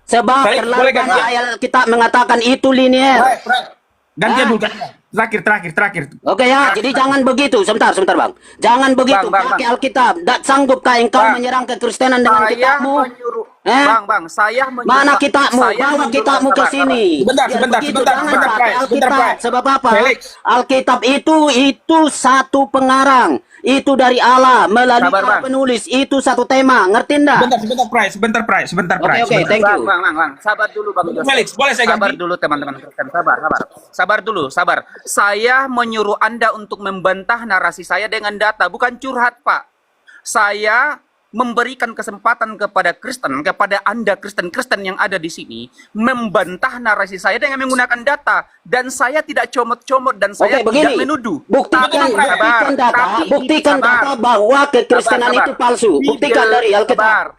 Sebab terlalu banyak ayat kitab mengatakan itu linier. Gantian dulu. Terakhir. Oke ya, jadi jangan begitu. Sebentar Bang. Jangan begitu. Pakai Alkitab. Tak sanggupkah engkau menyerang kekristenan dengan kitabmu? Saya menyuruh. Mana kitabmu? Bawa kitabmu ke sini. Sebentar, Alkitab. Sebab apa? Alkitab itu satu pengarang. Itu dari Allah melalui para penulis. Itu satu tema. Ngerti enggak? Sebentar, Prai. Oke, thank you. Bang. Sabar dulu, Bang Yosef. Felix, boleh saya Sabar ganti? dulu, teman-teman Kristen. Sabar. Saya menyuruh Anda untuk membantah narasi saya dengan data, bukan curhat, Pak. Saya memberikan kesempatan kepada Kristen, kepada Anda Kristen-Kristen yang ada di sini, membantah narasi saya dengan menggunakan data. Dan saya tidak comot-comot dan saya tidak menuduh. Buktikan data bahwa kekristenan itu palsu. Buktikan dari Alkitab.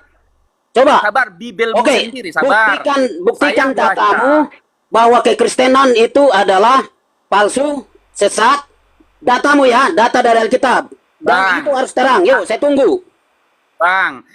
Coba. Sabar, Bibelmu sendiri, sabar. Buktikan datamu bahwa kekristenan itu adalah palsu, sesat. Datamu ya, data dari Alkitab. Dan itu harus terang. Yuk, saya tunggu. Bang,